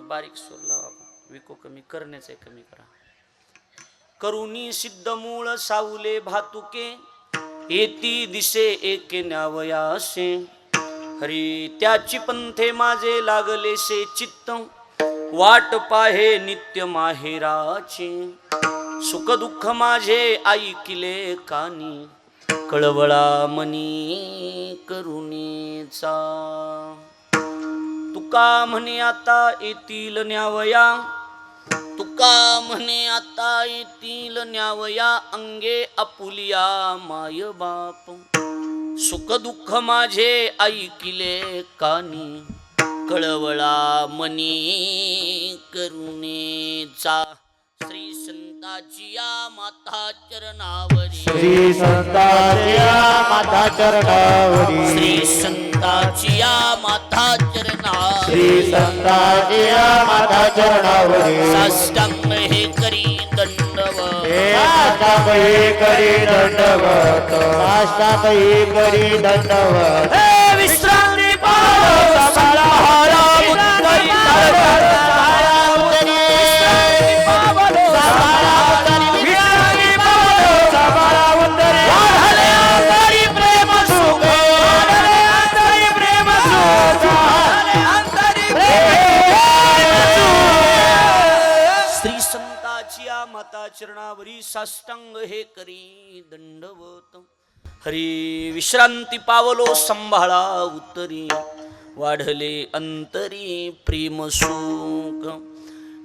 बारीक सूर लावा, विको कमी करण्याचे कमी करा. करुणी सिद्ध मूळ सावले भातुके, येती दिसे एके न्यावयासे. हरी त्याची पंथे माझे लागलेसे चित्त, वाट पाहे नित्य माहेराची. सुख दुःख माझे ऐकिले कानी, कळवळा मनी करुणेचा. तुका म्हणे आता येतील न्यावया, तुका म्हणे आता येतील न्यावया. अंगे आपुलिया माय बाप, सुख दुःख माझे ऐकिले कानी, कळवळा मनी करुणेचा. श्री संताची या माता चरणावरी, श्री संताची माता चरणावरी, श्री संताची या माता चरणावरी, श्री संताची माता चरणावरी. साष्टांग हे करी दंडवत, साष्टांग हे करी दंडवत, साष्टांग हे करी दंडवत. हे विश्रांती पावलो समाहारा उत्तरी माता चरणावरी साष्टांग हे करी दंडवत. हरी विश्रांती पावलो संभाळा उत्तरी, वाढले अंतरी प्रेम सुख.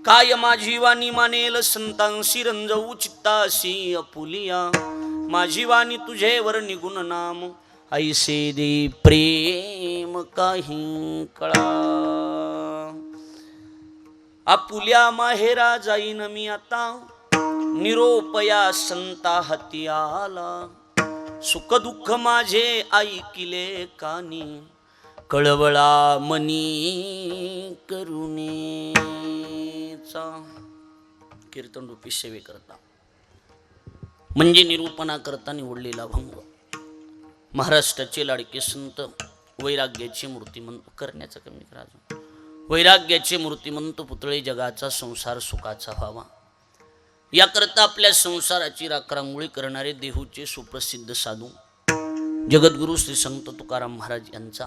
काय माझी वाणी मानेल संतांशी, रंजवू चित्ताशी अपुलिया. माझी वाणी तुझेवर निगुण नाम, ऐसे दे प्रेम काही कळा. आपुल्या माहेरा जाईन मी आता, निरोपया संता हाती आला. सुख दुःख माझे ऐकिले कानी, कळवळा मनी करुणेचा. कीर्तन रूपी सेवे करता म्हणजे निरूपणा करता निवडलेला भंग. महाराष्ट्राचे लाडके संत वैराग्याची मूर्तिमंत करण्याचं कमी करा. वैराग्याचे मूर्तिमंत पुतळे जगाचा संसार सुखाचा व्हावा याकरता आपल्या संसाराची राखरांगोळी करणारे देहूचे सुप्रसिद्ध साधू जगद्गुरु श्री संत तुकाराम महाराज यांचा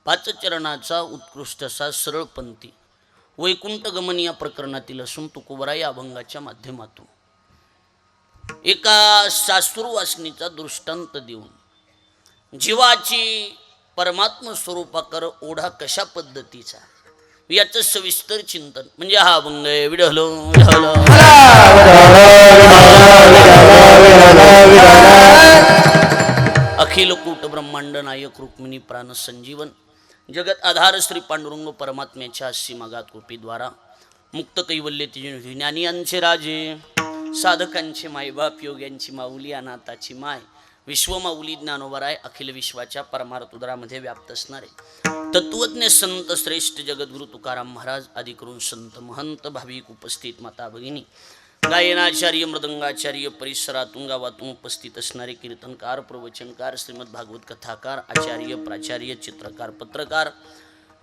पाच चरणाचा उत्कृष्ट असा सरळपंथी वैकुंठ गमन या प्रकरणातील असून तुकोबरा या अभंगाच्या माध्यमातून एका शास्त्रू वासनीचा दृष्टांत देऊन जीवाची परमात्म स्वरूपाकर ओढा कशा पद्धतीचा याचं सविस्तर चिंतन म्हणजे हा अभंग आहे. विढलो अखिल कूट ब्रह्मांड नायक रुक्मिणी प्राण संजीवन जगत आधार श्री पांडुरंग परमात्म्याच्या सीमागात कृपेद्वारा मुक्त कैवल्य ज्ञानी यांचे राजे साधकांचे मायबाप योग्यांची माऊली अनाथाची माय विश्वमाऊली ज्ञानोबराय अखिल विश्वाच्या परमार्थ उदरामध्ये व्याप्त असणारे तत्वज्ञ संत श्रेष्ठ जगद्गुरु तुकाराम महाराज आदी करून संत महंत भाविक उपस्थित माता भगिनी गायनाचार्य मृदंगाचार्य परिसरातून गावातून उपस्थित असणारे कीर्तनकार प्रवचनकार श्रीमद भागवत कथाकार आचार्य प्राचार्य चित्रकार पत्रकार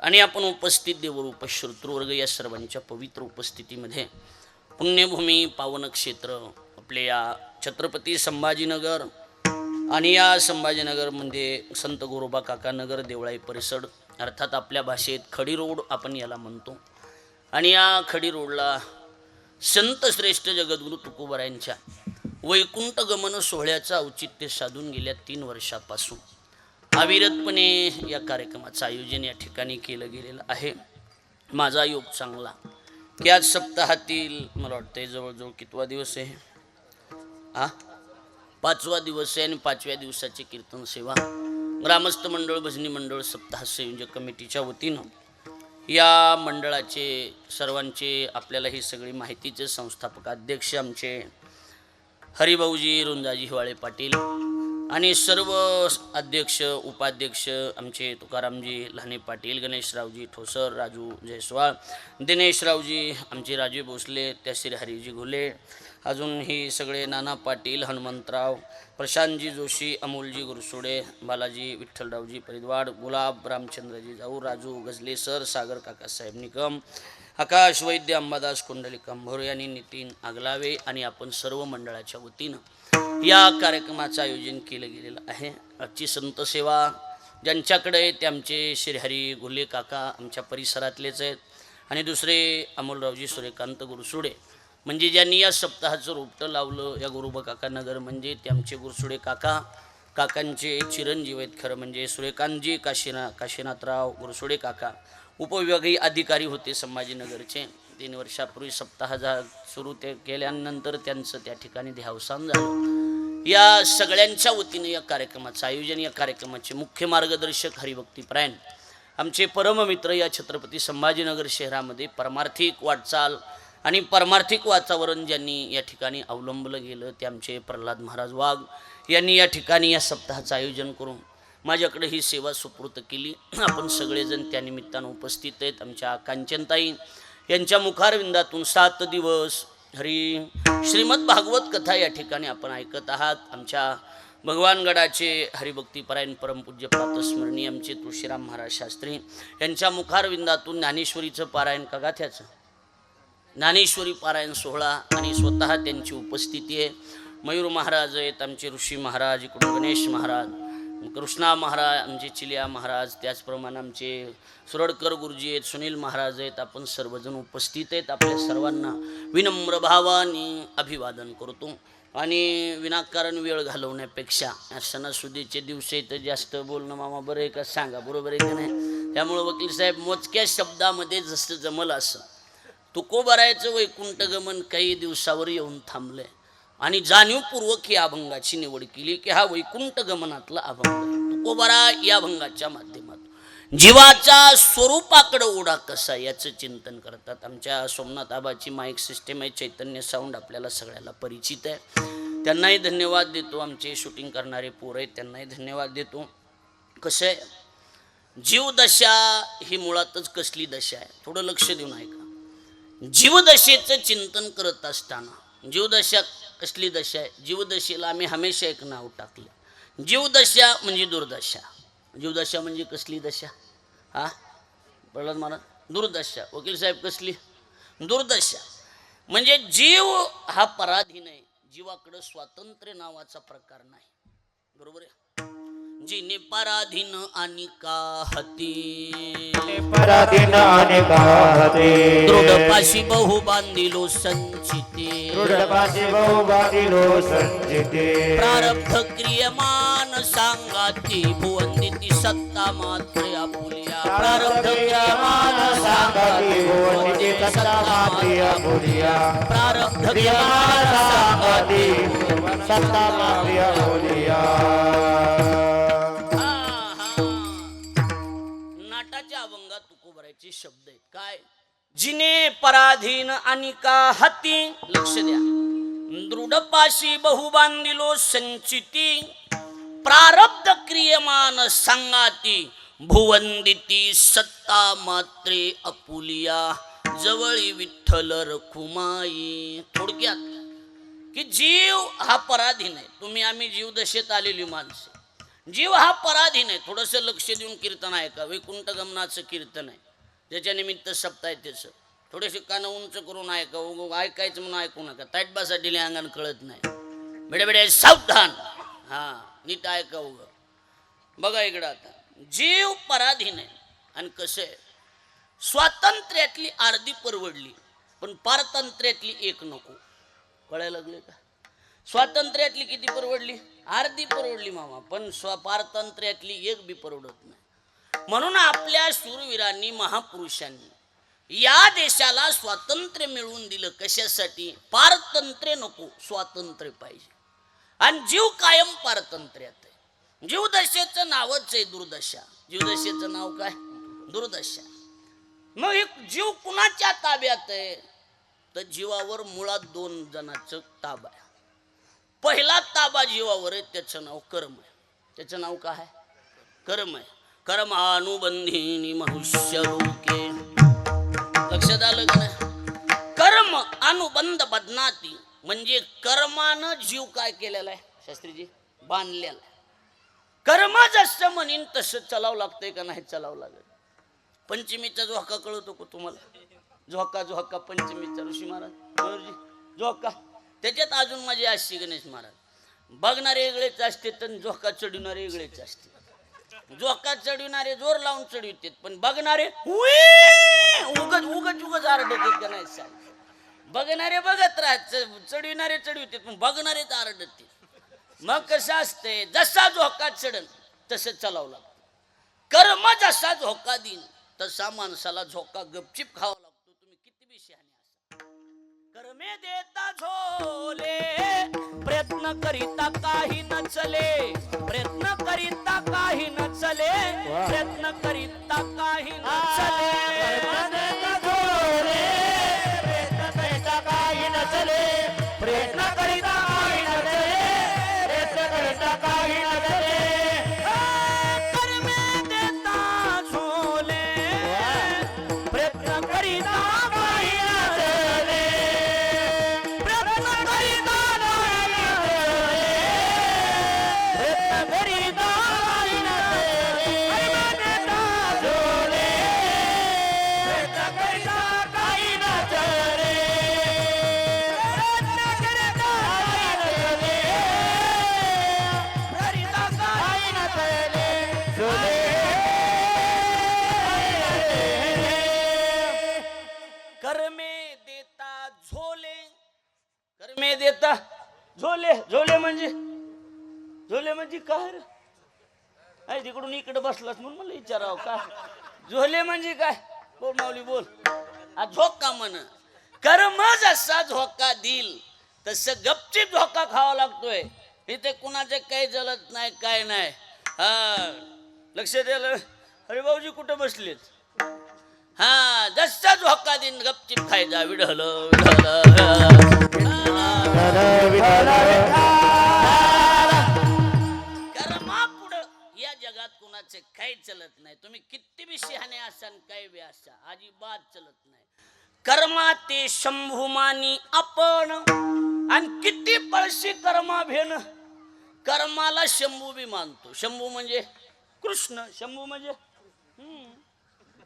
आणि आपण उपस्थित देवरूप श्रोतृवर्ग या सर्वांच्या पवित्र उपस्थितीमध्ये पुण्यभूमी पावन क्षेत्र आपल्या या छत्रपती संभाजीनगर आणि या संभाजीनगरमध्ये संत गोरोबा काका नगर देवळाई परिसर अर्थात आपल्या भाषेत खडी रोड आपण याला म्हणतो. आणि या खडी रोडला संत श्रेष्ठ जगद्गुरु तुकोबरायांच्या वैकुंठ गमन सोहळ्याचं औचित्य साधून गेल्या 3 वर्षापासून अविरतपणे या कार्यक्रमाचं आयोजन या ठिकाणी केलं गेलेलं आहे. माझा योग चांगला की आज सप्ताहातील मला वाटतं जवळजवळ कितवा दिवस आहे 5वा दिवस आहे आणि 5व्या दिवसाची कीर्तन सेवा ग्रामस्थ मंडळ भजनी मंडळ सप्ताह संयोजक कमिटीच्या वतीनं या मंडळाचे सर्वांचे आपल्याला ही सगळी माहितीचे संस्थापक अध्यक्ष आमचे हरिभाऊजी रुंजाजी हिवाळे पाटील आणि सर्व अध्यक्ष उपाध्यक्ष आमचे तुकारामजी लहाने पाटील गणेशरावजी ठोसर राजू जयस्वाळ दिनेशरावजी आमचे राजू भोसले त्याश्री हरिजी घोले अजून ही सगळे नाना पाटील हनुमंतराव प्रशांतजी जोशी अमोलजी गुरसोडे बालाजी विठ्ठलरावजी परिद्वाड गुलाब रामचंद्रजी जाऊ राजू गजले सर सागर काकासाहेब निकम आकाश वैद्य, अंबादास कुंडलिक अंभोरे आणि नितीन आगलावे आणि आपण सर्व मंडळाच्या वतीनं या कार्यक्रमाचं आयोजन केलं गेलेलं आहे. आजची संत सेवा ज्यांच्याकडे आहे ते आमचे श्रीहरी घुले काका आमच्या परिसरातलेच आहेत आणि दुसरे अमोलरावजी सूर्यकांत गुरसुडे म्हणजे ज्यांनी या सप्ताहाचं रोपटं लावलं या गुरुबा काका नगर म्हणजे ते आमचे गुरसुडे काका. काकांचे चिरंजीव आहेत खरं म्हणजे सूर्यकांतजी काशीनाथराव गुरसुडे काका उपविभागीय अधिकारी होते संभाजीनगरचे. 3 वर्षापूर्वी सप्ताह सुरू ते केल्यानंतर त्यांचं त्या ठिकाणी देहावसान झालं. या सगळ्यांच्या वतीने या कार्यक्रमाचं आयोजन, या कार्यक्रमाचे मुख्य मार्गदर्शक हरिभक्तीपरायण आमचे परममित्र या छत्रपती संभाजीनगर शहरामध्ये परमार्थिक वाटचाल आणि परमार्थिक वातावरण ज्यांनी या ठिकाणी अवलंबलं गेलं ते आमचे प्रल्हाद महाराज वाघ यांनी या ठिकाणी या सप्ताहाचं आयोजन करून माझ्याकडे ही सेवा सुपूर्त केली. आपण सगळेजण त्या निमित्तानं उपस्थित आहेत. आमच्या कांचनताई यांच्या मुखारविंदातून 7 दिवस श्रीमद भागवत कथा या ठिकाणी आपण ऐकत आहात. आमच्या भगवानगडाचे हरिभक्तीपरायण परमपूज्य प्रातस्मरणीय आमचे तुळशीराम महाराज शास्त्री यांच्या मुखारविंदातून ज्ञानेश्वरीचं पारायण कगाथ्याचं ज्ञानेश्वरी पारायण सोहळा आणि स्वतः त्यांची उपस्थिती आहे. मयूर महाराज आहेत, आमचे ऋषी महाराज, इकडून गणेश महाराज, कृष्णा महाराज, आमचे चिलिया महाराज, त्याचप्रमाणे आमचे सुरडकर गुरुजी आहेत, सुनील महाराज आहेत. आपण सर्वजण उपस्थित आहेत. आपल्या सर्वांना विनम्र भावाने अभिवादन करतो आणि विनाकारण वेळ घालवण्यापेक्षा सणासुदीचे दिवस तर जास्त बोलणं मामा बरं आहे का सांगा, बरोबर आहे का नाही. त्यामुळं वकील साहेब मोजक्या शब्दामध्ये जसं जमल असं तुकोबारायचं वैकुंठ गमन काही दिवसावर येऊन थांबलंय आणि जाणीवपूर्वक या अभंगाची निवड केली की हा वैकुंठ गमनातला अभंग तुकोबारा या अभंगाच्या माध्यमातून जीवाच्या स्वरूपाकडे ओढा कसा याचं चिंतन करतात. आमच्या सोमनाथ आबाची माईक सिस्टीम आहे, चैतन्य साऊंड आपल्याला सगळ्याला परिचित आहे. त्यांनाही धन्यवाद देतो. आमचे शूटिंग करणारे पोर आहेत त्यांनाही धन्यवाद देतो. कसं आहे, जीवदशा ही मुळातच कसली दशा आहे थोडं लक्ष देऊन ऐका. जीवदशेचं चिंतन करत असताना जीवदशा कसली दशा आहे, जीवदशेला आम्ही हमेशा एक नाव टाकलं. जीवदशा म्हणजे दुर्दशा. जीवदशा म्हणजे कसली दशा? हा प्रल्हाद महाराज, दुर्दशा. वकील साहेब कसली? दुर्दशा. म्हणजे जीव हा पराधीन आहे, जीवाकडं स्वातंत्र्य नावाचा प्रकार नाही. बरोबर आहे. जिने पराधीन आणि काहती पराधीन अनेका हते दृढपाशी बहु बांधिलो संचिते दृढपाशी बहु बांधिलो संचिते प्रारब्ध क्रियमान सांगाती भुवंदिती सत्ता मात्र आपुलिया प्रारब्ध क्रियमान सांगाती भुवंदिती सत्ता मात्र आपुलिया प्रारब्ध क्रियमान सांगाती सत्ता मात्र आपुलिया. नाटाच्या अभंगात तुकोबारायचे शब्द आहेत. काय? जिने पराधीन आणि का हाती, लक्ष द्या, दृढपाशी बहु बांधिलो संचिती प्रारब्ध क्रियमान सांगाती भुवंदिती सत्ता मात्रे अपुलिया जवळी विठ्ठल रखुमाई. थोडक्यात की जीव हा पराधीन आहे. तुम्ही आम्ही जीवदशेत आलेली माणसं. जीव हा पराधीन आहे. थोडंसं लक्ष देऊन कीर्तन ऐका. वैकुंठ गमनाचं कीर्तन आहे, ज्याच्या निमित्त सप्ताह आहे त्याचं. थोडेसे कानं उंच करून ऐका. ऐकायचं म्हणून ऐकू नका. ताईट बासा दिले अंगान कळत नाही. बेडे सावधान. हा नीट ऐका. बघा इकडं आता जीव पराधीन आहे आणि कसं आहे, स्वातंत्र्यातली अर्धी परवडली पण पारतंत्र्यातली एक नको. कळायला लागले का? स्वातंत्र्यातली किती परवडली? अर्धी परवडली मामा, पण पारतंत्र्यातली एक बी परवडत नाही. म्हणून आपल्या शूरवीरांनी महापुरुषांनी या देशाला स्वातंत्र्य मिळवून दिलं. कशासाठी? पारतंत्र्य नको, स्वातंत्र्य पाहिजे. आणि जीव कायम पारतंत्र्यात आहे. जीवदशेचं नावच आहे दुर्दशा. जीवदशेचं नाव काय? दुर्दशा. मग एक जीव कुणाच्या ताब्यात आहे? तर जीवावर मुळात 2 जणांचं ताबा आहे. पहिला ताबा जीवावर आहे, त्याचं नाव कर्म आहे. त्याचं नाव काय आहे? कर्म आहे. कर्मानुबंधिनी मनुष्य लोके. लक्षात आलं का नाही? कर्म अनुबंध बदनाती म्हणजे कर्मानं जीव काय केलेला आहे शास्त्रीजी? बांधलेला आहे. कर्म जसं म्हणीन तसं चलावं लागतंय का नाही चलावं लागेल. पंचमीचा झोका कळतो का तुम्हाला? झोका झोका पंचमीचा ऋषी महाराज गुरुजी झोका. त्याच्यात अजून माझी आशी गणेश महाराज, बघणारे वेगळेच असते तर झोका चढविणारे वेगळेच असते. झोका चढविणारे जोर लावून चढवितात, पण बघणारे उगच उगच उगच आरडत का नाही साहेब. बघणारे बघत राहत, चढविणारे चढवितात, पण बघणारेच आरडत. मग कसं असते, जसा झोका चढन तसं चालावं लागतं. कर्म जसा झोका देईन तसा माणसाला झोका गपचिप खावा लागतो. तुम्ही किती बी शहाणे असा. कर्मे देता झोले, प्रयत्न करिता काही न चले, प्रयत्न करिता काही न चले, प्रयत्न करिता काही न चले. प्रयत्न करिता काही न चले, प्रयत्न करिता काही न चले. कर्मे देता झोले, प्रयत्न करिता काही न चले, प्रयत्न करिता काही न चले, प्रयत्न करिता काही न चले. कर्मे देता झोले, प्रयत्न करिता काही न चले, प्रयत्न करिता काही न चले, करिता काही न चले. झोले. कर्मे देता झोले, कर्मे देता झोले. झोले म्हणजे काय रे? आहे तिकडून इकडे बसलास म्हणून मला विचारावं का झोले म्हणजे काय. बोल माऊली बोल. झोका म्हण. कर्म जसा झोका देईल तसं गपचीप झोका खावा लागतोय. इथे कुणाचे काही जलत नाही काय नाही. हा लक्ष द्यायला. अरे भाऊजी कुठं बसलेत? हा जसा झोका देईन गपचीप खायचा. विढल कर्मा पुढं या जगात कुणाचे काही चलत नाही. तुम्ही किती बी शहाणे असाल काही बी असा अजिबात चलत नाही. कर्मा ते शंभुमानी आपण, आणि किती पळशी कर्मा भेन. कर्माला शंभू बी मानतो. शंभू म्हणजे कृष्ण. शंभू म्हणजे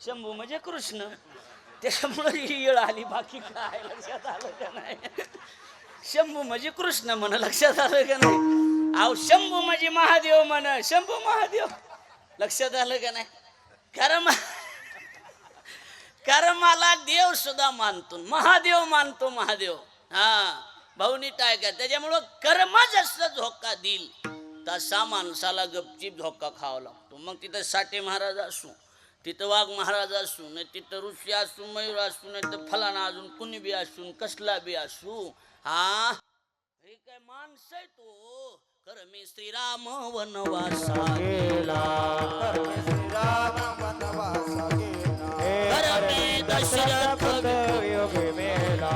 शंभू म्हणजे कृष्ण. त्याच्यामुळे ही येळ आली. बाकी काय लक्षात आलं का नाही? शंभू म्हणजे कृष्ण म्हण. लक्षात आलं का नाही? अहो शंभू म्हणजे महादेव म्हण. शंभू महादेव. लक्षात आलं का नाही? कर्माला देव सुद्धा मानतो. महादेव मानतो. महादेव. हा भाऊनी टाय का. त्याच्यामुळं कर्म जसं झोका देईल तसा माणसाला गपचीप झोका खावा लागतो. मग तिथं साठे महाराज असू, तिथं वाघ महाराज असू, नाही तिथं ऋषी असू, मयूर असू, नाही तर फलाना अजून कुणी बी असू, कसला बी असू. हा हे काय माणसं आहे तो. कर्मे श्रीराम वनवासा गेला, कर्मे दशरथ योगी मेला,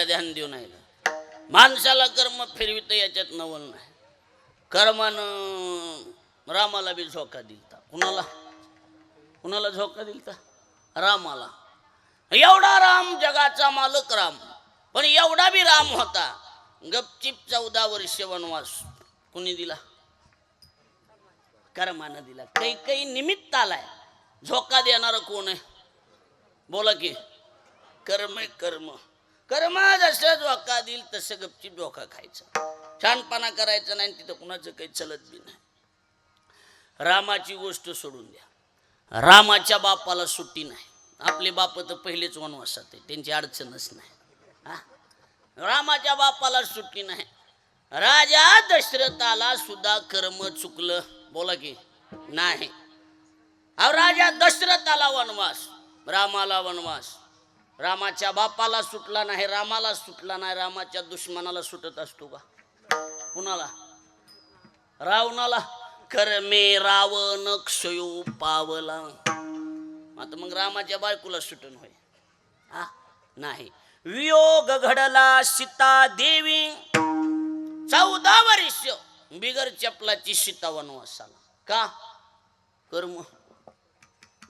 ध्यान देऊ नाही. माणसाला कर्म फिरवित याच्यात नवल नाही. कर्मानं रामाला बी झोका दिलता. कुणाला झोका दिलता? रामाला. एवढा राम जगाचा मालक राम, पण एवढा बी राम होता गपचिप 14 वर्ष वनवास कुणी दिला? कर्मानं दिला. काही निमित्त आलाय. झोका देणार कोण आहे? बोला की. कर्म. कर्म जसं झोका देईल तसं गपचीप झोका खायचा. छानपणा करायचा नाही. तिथं कुणाचं काही चलत बी नाही. रामाची गोष्ट सोडून द्या, रामाच्या बापाला सुट्टी नाही. आपले बाप तर पहिलेच वनवासात आहे, त्यांची अडचणच नाही. हा? रामाच्या बापाला सुट्टी नाही. राजा दशरथाला सुद्धा कर्म चुकलं, बोला की नाही. अहो राजा दशरथाला वनवास, रामाला वनवास. रामाच्या बापाला सुटला नाही, रामाला सुटला नाही. रामाच्या दुश्मनाला सुटत असतो का? कुणाला? रावणाला. कर्मे रावण क्षयो पावला. आता मग रामाच्या बायकोला सुटून होय? हा नाही. वियोग घडला सीता देवी, 14 वर्ष बिगर चपलाची सीता वनवासाला. का? कर्म.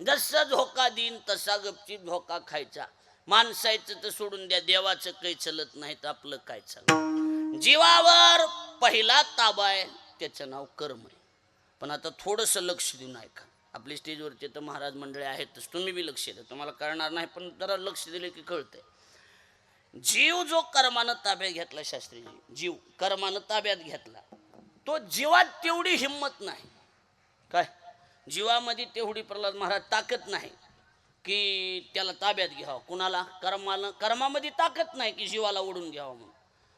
जसा झोका देईन तसा गपचीत झोका खायचा. माणसाचं तर सोडून द्या, देवाचं काही चलत नाही तर आपलं काय चालत. जीवावर पहिला ताबा आहे, त्याचं नाव कर्म आहे. पण आता थोडंसं लक्ष देऊन ऐका. आपल्या स्टेजवरचे तर महाराज मंडळी आहेतच, तुम्ही बी लक्ष द्या. तुम्हाला कळणार नाही पण जरा लक्ष दिले की कळतंय. जीव जो कर्मानं ताब्यात घेतला, शास्त्रीजी, जीव कर्मानं ताब्यात घेतला, तो जीवात तेवढी हिंमत नाही. काय? जीवामध्ये तेवढी प्रल्हाद महाराज ताकद नाही की त्याला ताब्यात घ्यावं. कुणाला? कर्मानं. कर्मामध्ये ताकद नाही की जीवाला ओढून घ्यावं म्हणून.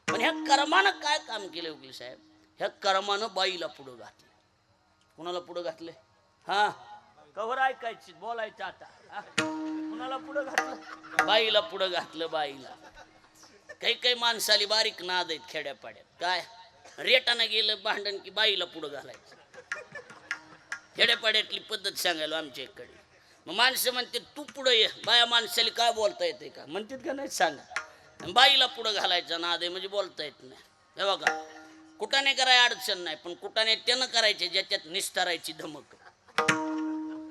पण ह्या कर्मानं काय काम केलं वकील साहेब? ह्या कर्मानं बाईला पुढं घातलं. कुणाला पुढं घातले? हा कवर ऐकायची, बोलायचं आता. कुणाला पुढं घातलं? बाईला पुढं घातलं. बाईला. काही माणसाली बारीक नाद आहेत खेड्यापाड्यात. काय? रेटानं गेलं भांडण की बाईला पुढं घालायचं. खेड्यापाड्यातली पद्धत सांगायला आमच्या इकडे. मग माणसं म्हणते तू पुढं ये. बाया माणसाली काय बोलता येते का? म्हणतात का नाही सांगा. बाईला पुढं घालायचा नाद आहे म्हणजे बोलता येत नाही. हे बघा, कुटाने करायला अडचण नाही, पण कुटाने त्यानं करायचे ज्याच्यात निस्तारायची धमक.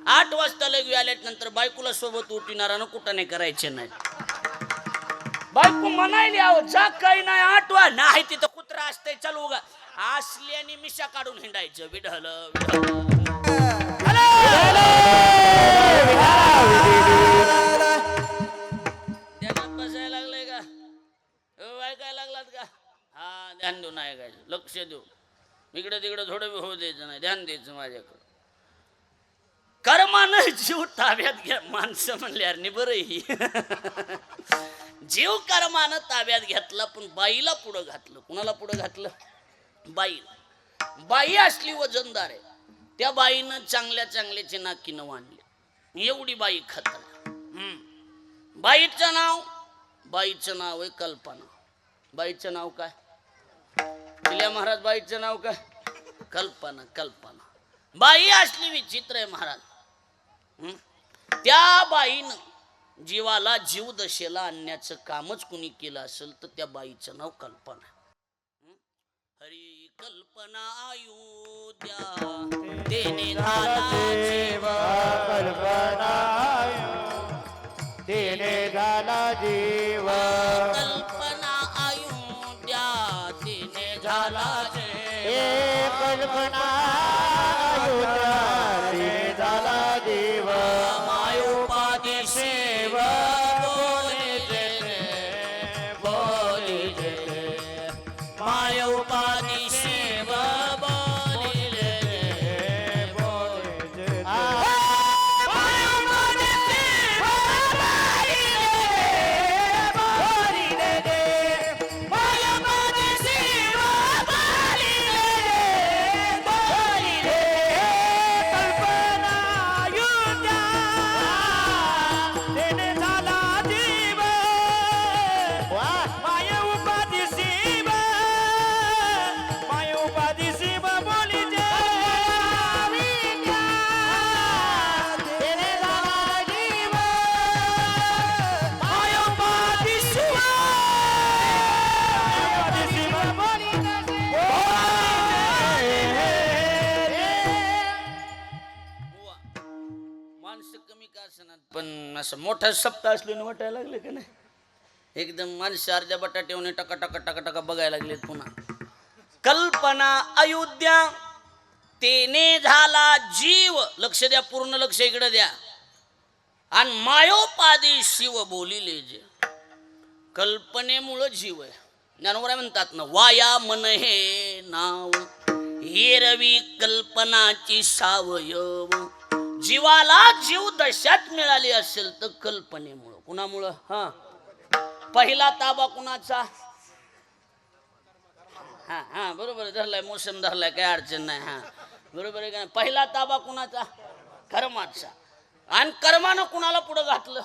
8 वाजता लग्न आल्यानंतर बायकोला सोबत उठविणारानं कुटाने करायचे नाही. बायको म्हणायली आहो जा काही नाही 8 वाज नाही, तिथं कुत्रा असतंय चालू गा असल्याने मिशा काढून हिंडायचं. विढल ध्यानात बसायला लागलंय का? ऐकायला लागलात का? हा ध्यान देऊन ऐकायचं, लक्ष देऊ. इकडे तिकडे थोडं होऊ द्यायचं नाही, ध्यान द्यायचं माझ्याकडं. कर्मानं जीव ताब्यात घ्या. माणसं म्हणल्यावर नि बरं ही जीव कर्मानं ताब्यात घेतला, पण बाईला पुढं घातलं. कुणाला पुढं घातलं? बाईला. बाई असली वजनदार आहे, त्या बाईनं चांगल्या चांगल्याचे नाकीनं वाढले. एवढी बाई खतरा. बाईचं नाव आहे कल्पना. बाईचं नाव काय? तिल्या महाराज बाईचं नाव काय? कल्पना. कल्पना. बाई असली विचित्र आहे महाराज. त्या बाईनं जीवाला जीव दशेला आणण्याचं कामच कुणी केलं असेल तर त्या बाईचं नाव कल्पना. हरी कल्पना अयोध्या देणे झाला जीव, कल्पना देणे झाला जीव, कल्पना अयोध्या देणे झाला हे कल्पना देणे झाला जीव, मायोपाधी शिव मायोपाधी शिव पण असं मोठा सप्ताह असल्याने वाटायला लागले का नाही? एकदम माणसं अर्ध्या बटाट्याने टका टका टका टका बघायला लागले. पुन्हा कल्पना अयोध्या तेने झाला जीव. लक्ष द्या, पूर्ण लक्ष इकडे द्या. आणि मायोपादी शिव बोलिले जे. कल्पनेमुळं जीव आहे. ज्ञानोबराय म्हणतात ना, वाया मन हे नाव एरवी कल्पनाची सावयव. जीवाला जीव दशात मिळाली असेल तर कल्पनेमुळं. कुणामुळं? हा, पहिला ताबा कुणाचा? हा हा बरोबर धरलाय, मोसम धरलाय, काही अडचण नाही. हा बरोबर आहे का? पहिला ताबा कुणाचा? कर्माचा. आणि कर्मानं कुणाला पुढं घातलं?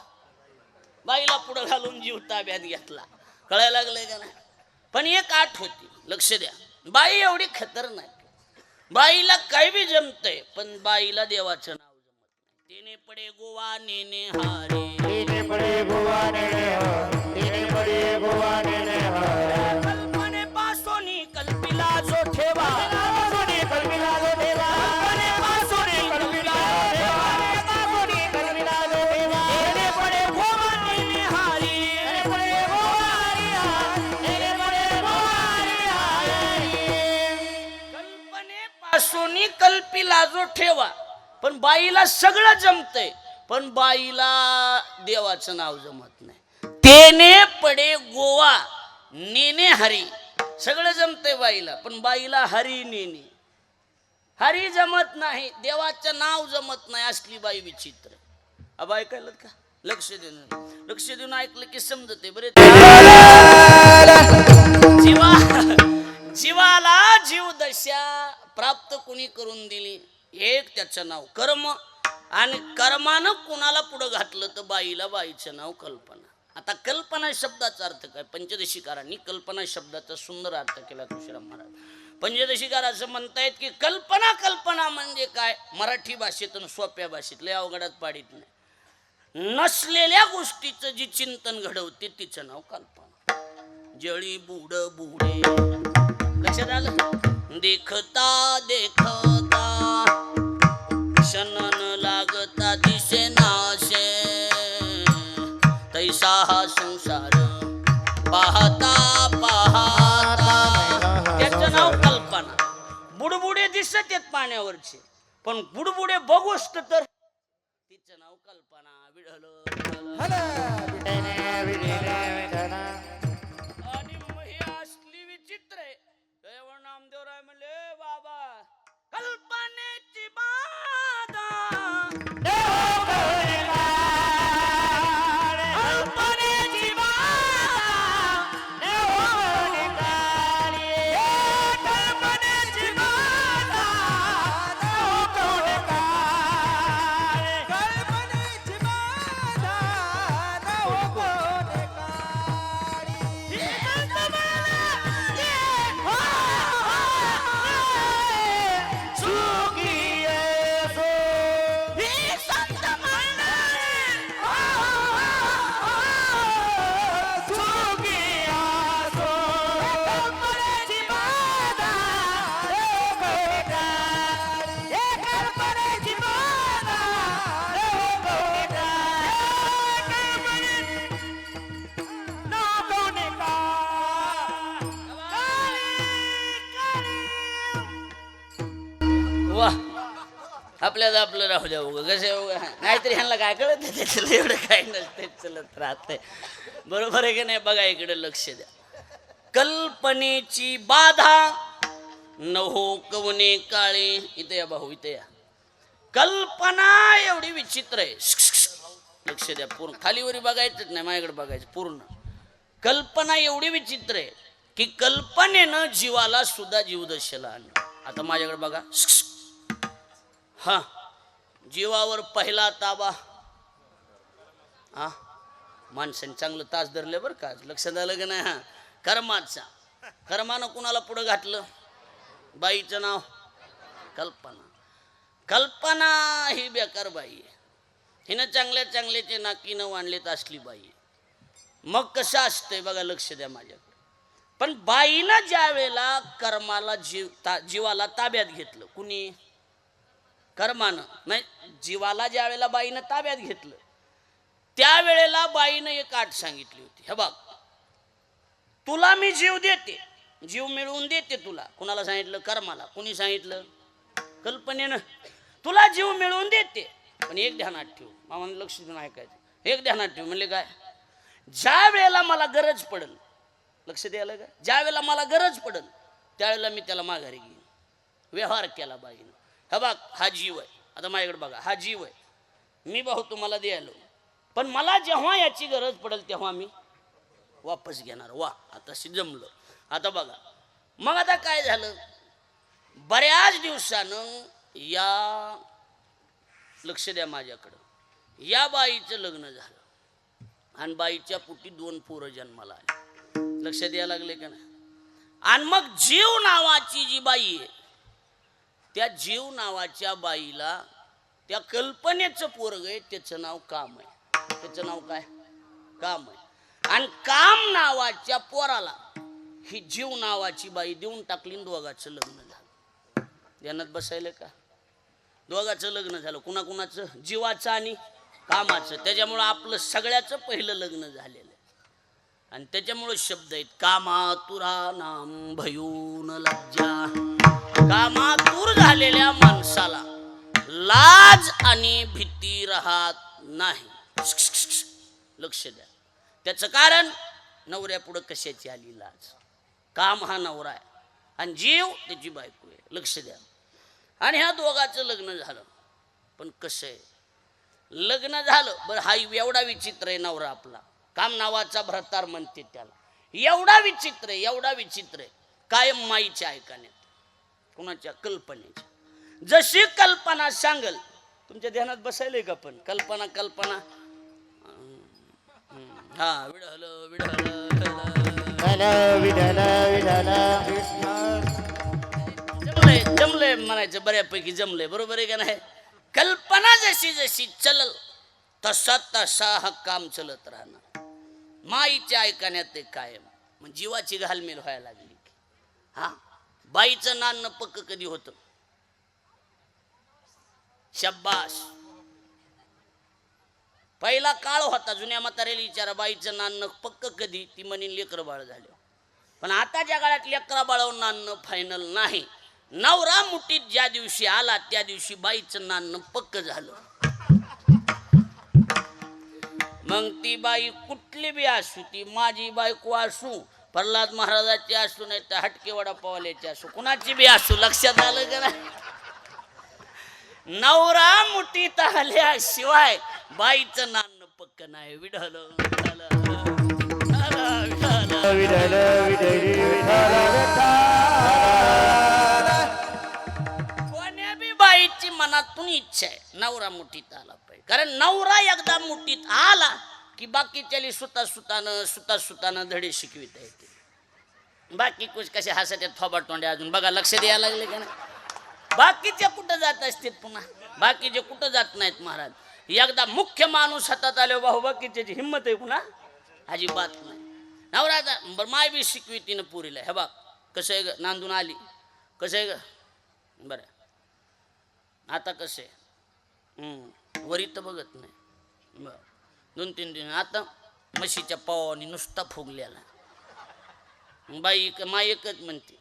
बाईला पुढं घालून जीव ताब्यात घेतला. कळायला लागलंय का नाही? पण एक आठ होती, लक्ष द्या. बाई एवढी खतरनाक, बाईला काही बी जमतंय, पण बाईला देवाचं नाव जमत नाही. तेने पडे गोवा नेने हारे, तेने पडे गोवा नेने हारे, तेने पडे गोवा नेने हारे. कल्पनेपासून कल्पिला जो ठेवा, कल्पनेपासून कल्पिला जो ठेवा, कल्पनेपासून कल्पिला जो ठेवा, कल्पनेपासून कल्पिला जो ठेवा. तेने पडे गोवा नेने हारी, तेने पडे गोवा नेने, तेने पडे गोवा नेने. कल्पनेपासून कल्पिला जो ठेवा. पण बाईला सगळं जमतंय, पण बाईला देवाचं नाव जमत नाही. तेने पडे गोवा नेने हरी. सगळं जमतंय बाईला, पण बाईला हरी नेने, हरी जमत नाही, देवाचं नाव जमत नाही. असली बाई विचित्र. अब ऐकायला का? लक्ष देऊन, लक्ष देऊन ऐकलं की समजते बरे. जीवाला जीव दशा प्राप्त कुणी करून दिली? एक त्याचं नाव कर्म. आणि कर्मानं कुणाला पुढं घातलं तर बाईला बाईचं नाव कल्पना. आता कल्पना शब्दाचा अर्थ काय? पंचदशीकारांनी कल्पना शब्दाचा सुंदर अर्थ केला तुळशीराम महाराज. पंचदशीकार असं म्हणतायत की कल्पना, कल्पना म्हणजे काय? मराठी भाषेतून सोप्या भाषेत, लय अवघडात पाडीत नाही. नसलेल्या गोष्टीचं जी चिंतन घडवते तिचं नाव कल्पना. जळी बुड बुडे, लक्षात आलं? देखता देखता क्षणन लागता दिसे नाशे, तैसा हा संसार पाहता पाहता. त्याचं नाव कल्पना. बुडबुडे दिसत आहेत पाण्यावरचे, पण बुडबुडे बघूस तर तिचं नाव कल्पना. विढल आणि मग हे असली विचित्र आहे. तेव्हा नामदेवराय म्हणले बाबा कल्पनेची बाधा, कल्पनेची बाधा, कल्पनेची बाधा, कल्पनेची वा आपल्याला आपलं राहू द्या. उगं कसे उगं नाहीतरी ह्यांना काय कळत नाही, त्याच्याला एवढं काय नसते, चलत राहतंय. बरोबर आहे की नाही? बघा इकडे लक्ष द्या. कल्पनेची बाधा न हो कवने काळे. इथे या भाऊ, इथे या. कल्पना एवढी विचित्र आहे. लक्ष द्या पूर्ण, खालीवरी बघायचंच नाही, माझ्याकडे बघायचं पूर्ण. कल्पना एवढी विचित्र आहे की कल्पनेनं जीवाला सुद्धा जीवदशेला आणलं. आता माझ्याकडे बघा. हा, जीवावर पहिला ताबा. हा, माणसाने चांगलं तास धरले बरं का, लक्षात आलं की नाही? हा, कर्माचा. कर्मानं कुणाला पुढं घातलं? बाईचं नाव कल्पना. कल्पना ही बेकार बाई आहे. हिनं चांगल्या चांगल्याचे नाकीनं वाणलेत असली बाई. मग कसं असतंय बघा, लक्ष द्या माझ्याकडे. पण बाईनं ज्या वेळेला कर्माला जीवाला ताब्यात घेतलं, कुणी? कर्मानं नाही, जीवाला ज्या वेळेला बाईनं ताब्यात घेतलं त्यावेळेला बाईनं एक आठ सांगितली होती. हे बघ, तुला मी जीव देते, जीव मिळवून देते तुला. कुणाला सांगितलं? कर्माला. कुणी सांगितलं? कल्पनेनं. तुला जीव मिळवून देते, पण एक ध्यानात ठेव. मामानं लक्ष देऊन ऐकायचं. एक ध्यानात ठेव. म्हणले काय? ज्या वेळेला मला गरज पडेल, लक्ष द्यायला का, ज्या वेळेला मला गरज पडेल त्यावेळेला मी त्याला माघारी घेईन. व्यवहार केला बाईनं. हा बघ हा जीव आहे, आता माझ्याकडे बघा, हा जीव आहे, मी भाऊ तुम्हाला द्यायलो, पण मला जेव्हा याची गरज पडेल तेव्हा मी वापस घेणार. वा आता जमलं. आता बघा मग आता काय झालं, बऱ्याच दिवसानं या लक्ष द्या माझ्याकडं, या बाईचं लग्न झालं आणि बाईच्या पोटी 2 पोरं जन्माला आले. लक्ष द्यायला लागले का नाही. आणि मग जीव नावाची जी बाई आहे, त्या जीव नावाच्या बाईला त्या कल्पनेचं पोरग आहे, त्याचं नाव काम आहे. त्याचं नाव काय, काम आहे. आणि काम नावाच्या पोराला ही जीव नावाची बाई देऊन टाकली, दोघाचं लग्न झालं. ध्यानात बसायला का, दोघाचं लग्न झालं. कुणाकुणाचं, जीवाचं आणि कामाचं. त्याच्यामुळं आपलं सगळ्याचं पहिलं लग्न झालेलं आहे. आणि त्याच्यामुळे शब्द आहेत, कामातुरा नाम भयून लज्जा. कामातूर झालेल्या माणसाला लाज आणि भीती राहत नाही. लक्ष द्या. त्याचं कारण नवऱ्या पुढं कशाची आली लाज. काम हा नवरा आहे आणि जीव त्याची बायको आहे. लक्ष द्या. आणि ह्या दोघाचं लग्न झालं. पण कसं आहे, लग्न झालं बरं, हा एवढा विचित्र आहे नवरा आपला, काम नावाचा भ्रतार म्हणते त्याला, एवढा विचित्र आहे, एवढा विचित्र आहे, कायम माईच्या ऐकाण्यात, कुणाच्या कल्पनेच्या. जशी कल्पना सांगल, तुमच्या ध्यानात बसायलंय का, पण कल्पना कल्पना हा विडहल जमलंय जमलंय म्हणायचं, बऱ्यापैकी जमलंय, बरोबर आहे का नाही. कल्पना जशी जशी चलल तसा तसा हा काम चलत राहणार. माईच्या ऐकण्यात ते कायम. मग जीवाची घालमेल व्हायला लागली. हा बाईचं नाणं पक्क कधी होतं, शब्बास. पहिला काळ होता, जुन्या म्हाताऱ्याला विचारा, बाईचं नाणं पक्क कधी, ती म्हणीन लेकरं बाळ झालं. पण आताच्या काळात लेकरा बाळावर नाणं फायनल नाही. नवरा मुठीत ज्या दिवशी आला त्या दिवशी बाईचं नाणं पक्क झालं. मग ती बाई कुठली बी असू, ती माझी बायको असू, प्रल्हाद महाराजाची असू, नाही तर हटके वडापावल्याची असू, कुणाची बी असू. लक्षात आलं का नाही. नवरा मुठीत आल्याशिवाय बाईचं नाणं पक्क नाही. विढल कोण्या बी बाईची मनातून इच्छा आहे नवरा मुठीत आला पाहिजे. कारण नवरा एकदा मुठीत आला की बाकीच्याली सुतानं धडे शिकविता येते. बाकी कुछ कसे हसत थोबा तोंडे अजून बघा, लक्ष द्यायला लागले का नाही. बाकीचे कुठं जात असतील, पुन्हा बाकीचे कुठं जात नाहीत महाराज. एकदा मुख्य माणूस हातात आले भाऊ, बाकीची हिंमत आहे पुन्हा अजिबात नाही. नवरा बरं माय बी शिकवी तिनं पुरीला. हे बघ कसं आहे ग, नांदून आली कसं आहे ग, बरं आता कसं आहे, वरी तर बघत नाही. बरं 2-3 दिन आता म्हशीच्या पावानी नुसता फुगलेला. बाई माय एकच म्हणते,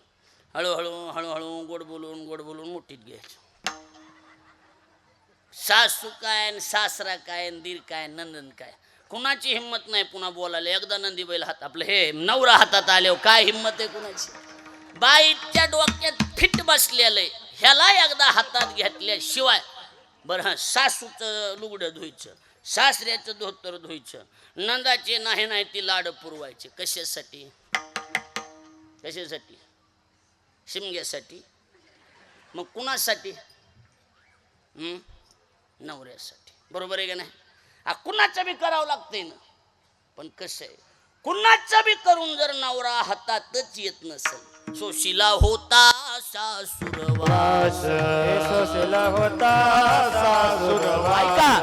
हळूहळू गोड बोलून मुठीत घ्यायचं. सासू काय, सासरा काय, दीर काय, नंदन काय, कुणाची हिंमत नाही पुन्हा बोलायला. एकदा नंदी बैल हात आपलं हे नवरा हातात आले, काय हिंमत आहे कुणाची. बाईच्या डोक्यात फिट बसलेलं आहे, ह्याला एकदा हातात घेतल्याशिवाय. बरं हा, सासूचं लुगडं धुयचं, सासऱ्याचं धोतर धुयचं, नंदाचे नाही ती लाड पुरवायचे. कशासाठी, कशासाठी, शिमग्यासाठी. मग कुणासाठी, नवऱ्यासाठी. बरोबर आहे का नाही. कुणाचं बी करावं लागतंय ना. पण कसं आहे, कुणाचं बी करून जर नवरा हातातच येत नसेल, सोशिला होता सासुरवास, सोशिला होता सासुरवास. ऐका,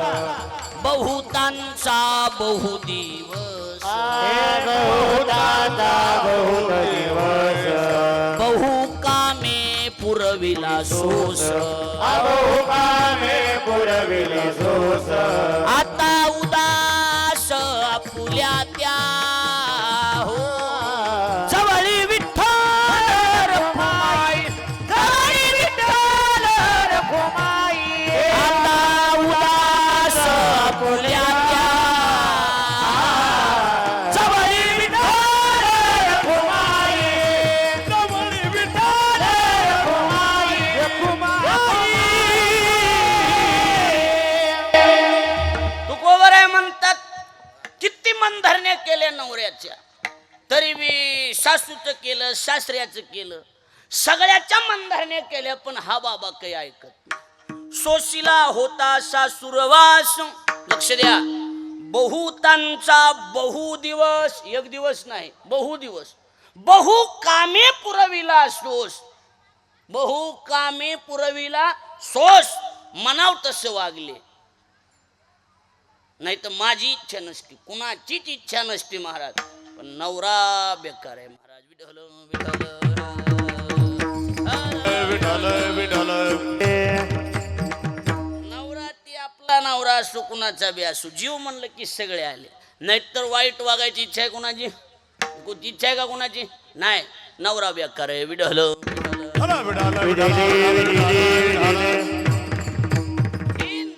बहुतांचा बहुदिवस, बहुदिवस, बहुकामे पुरविला सोस, बहुकामे पुरविला सोस. आता उदास आपुल्या त्या हो, जवळी विठ्ठल रखुमाई, जवळी विठ्ठल रखुमाई. आता उदास आपुल्या त्या, जवळी विठ्ठल रखुमाई, जवळी विठ्ठल रखुमाई. वर्षाच्या, तरी बी सासूचं केलं सासऱ्याचं केलं सगळ्याच्या मनधरण्या केल्या, पण हा बाबा काही ऐकत नाही. सोशीला होता सासुरवास. लक्ष द्या, बहुतांचा बहु दिवस, एक दिवस नाही बहु दिवस, बहु कामे पुरविला सोस, बहु कामे पुरविला सोस. म्हणाव तसं वागले, नाही तर माझी इच्छा नसती, कुणाचीच इच्छा नसती महाराज, पण नवरा बेकार आहे महाराज. विठ्ठल विठ्ठल विठ्ठल नवरा ती आपला नवरा असो कुणाचा बी असो, जीव म्हणलं की सगळे आले. नाहीतर वाईट वागायची इच्छा आहे कुणाची, इच्छा आहे का कुणाची नाही. नवरा बेकार आहे. विठ्ठल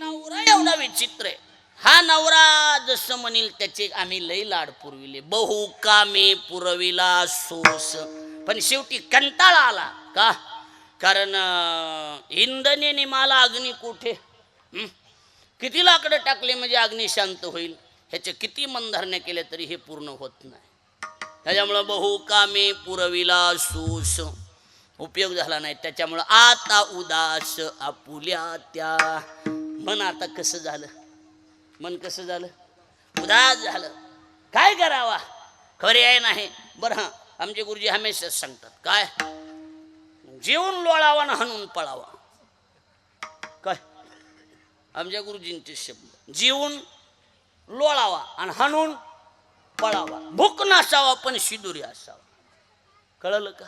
नवरा एवढा विचित्र आहे. हा नवरा जसं म्हणेल त्याचे आम्ही लई लाड पुरविले, बहु कामे पुरविला सोस, पण शेवटी कंटाळा आला. का? कारण इंधनेने मला अग्नी कुठे, किती लाकडं टाकले म्हणजे अग्नी शांत होईल, ह्याचे किती मनधरण्या केल्या तरी हे पूर्ण होत नाही. त्याच्यामुळं बहु कामे पुरविला सोस उपयोग झाला नाही. त्याच्यामुळं आता उदास आपुल्या त्या. मन आता कसं झालं, मन कसं झालं, उदास झालं. काय करावा खरे नाही. बरं हां, आमचे गुरुजी हमेशा सांगतात काय, जेवून लोळावा ना हाणून पळावा. काय आमच्या गुरुजींचे शब्द, जीवन लोळावा आणि हाणून पळावा. भूक नसावा पण शिदुरी असावा. कळलं का?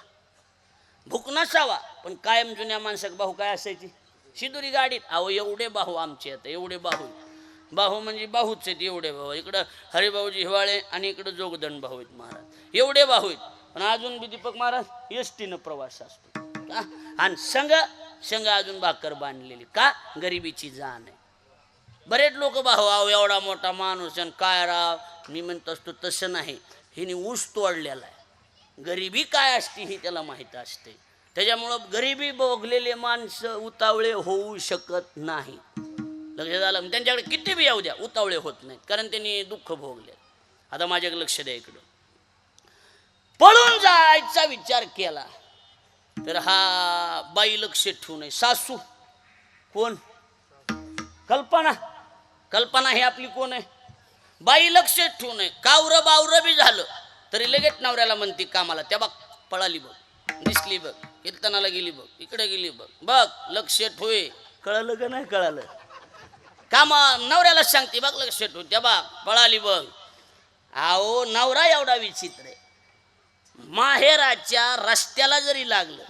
भूक नसावा पण कायम जुन्या माणसाक भाऊ काय असायची, शिदुरी गाडीत. अहो एवढे भाऊ आमचे आता, एवढे भाऊ, भाऊ म्हणजे भाऊच आहेत एवढे भाऊ. इकडं हरिभाऊजी हिवाळे आणि इकडं जोगदंड भाऊ आहेत महाराज, एवढे भाऊ आहेत. पण अजून बी दीपक महाराज एसटीनं प्रवास असतो का, आणि संघ संघ अजून भाकर बांधलेली का, गरिबीची जाण आहे. बरेच लोक भाऊ आहो एवढा मोठा माणूस आणि काय राव, मी म्हणत असतो तसं नाही. हिने ऊस तोडलेला आहे, गरिबी काय असते ही त्याला माहीत असते. त्याच्यामुळं गरिबी भोगलेले माणसं उतावळे होऊ शकत नाही. लक्ष झालं, त्यांच्याकडे किती बी येऊ द्या उतावळे होत नाहीत, कारण त्यांनी दुःख भोगले. आता माझ्याकडे लक्ष द्या, इकडं पळून जायचा विचार केला तर हा बाई लक्ष ठेवू नये. सासू कोण, कल्पना, कल्पना ही आपली कोण आहे, बाई लक्ष ठेवू नये. कावरं बावरं बी झालं तरी लगेच नवऱ्याला म्हणते कामाला, त्या बघ पळाली बघ, दिसली बघ, कीर्तनाला गेली बघ, इकडे गेली बघ, बघ लक्ष ठेवे. कळलं का नाही कळलं, कामा नवऱ्याला सांगते बघ लक्ष ठेवू, त्या बघ पळाली बघ. अहो नवरा एवढा विचित्र आहे, माहेराच्या रस्त्याला जरी लागलं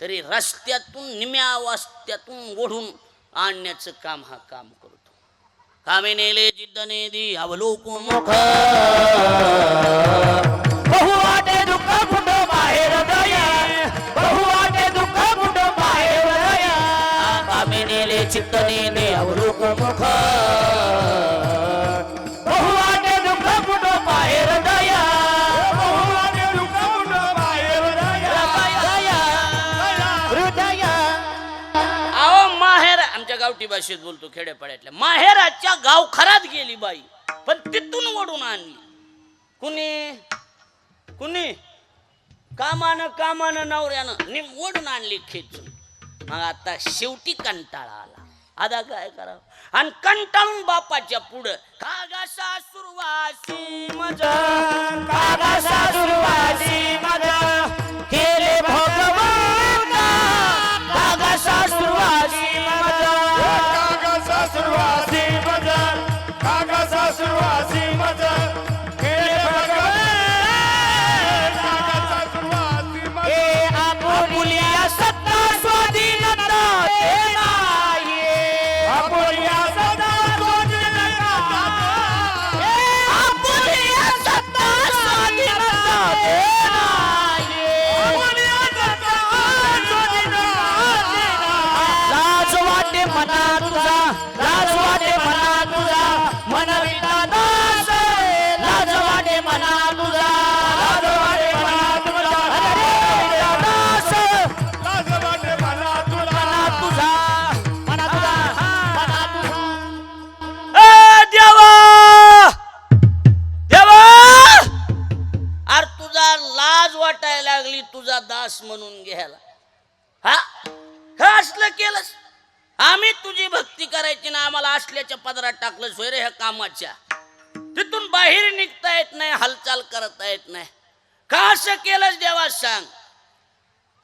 तरी रस्त्यातून निम्या वास्त्यातून ओढून आणण्याचं काम हा काम करतो. कामे नेले जिद्दने दी अवलोकन मुख, बहु वाटे दुःख कुठं बाहेर दया, बहु वाटे दुःख कुठं बाहेर दया. कामे नेले चित्तने दे अवलोकन मुख, बहु वाटे दुःख कुठं बाहेर दया, बहु वाटे दुःख कुठं बाहेर दया. हृदया अहो माहेर, आमच्या गावठी भाषेत बोलतो खेड्यापाड्यातल्या, माहेराच्या गावखरात गेली बाई पण तिथून ओढून आणली. कुणी कुणी कामानं कामानं नवऱ्यानं ओढून आणली खेचून. मग आता शेवटी कंटाळा आला, आता काय करावं, आणि कंटाळून बापाच्या पुढं कागा सासुरवासी मज, कागा सासुरवासी मज केले भगवान, कागा सासुरवासी मज, कागा सासुरवासी मज, कागा सासुरवासी मज केले भगवान, कागा सासुरवासी मज. ए आपुलिया सत्ता स्वाधीनता ते नाही, आपुलिया सत्ता स्वाधीनता, आपुलिया सत्ता स्वाधीनता ते नाही, आपुलिया सत्ता स्वाधीनता. लाज वाटे मना तुझा, लाज वाटे मना तुझा, मनविता दास, लाज वाटे मना तुझा, लाज वाटे मना तुझा, मनविता दास, लाज वाटे मना तुझा, मना तुझा, मना तुझा, मना तुझा. भक्ती करायची ना, आम्हाला असल्याच्या पदरात टाकलं सोय रे ह्या कामाच्या. तिथून बाहेर निघता येत नाही, हालचाल करता येत नाही. का असं केलंच देवा सांग?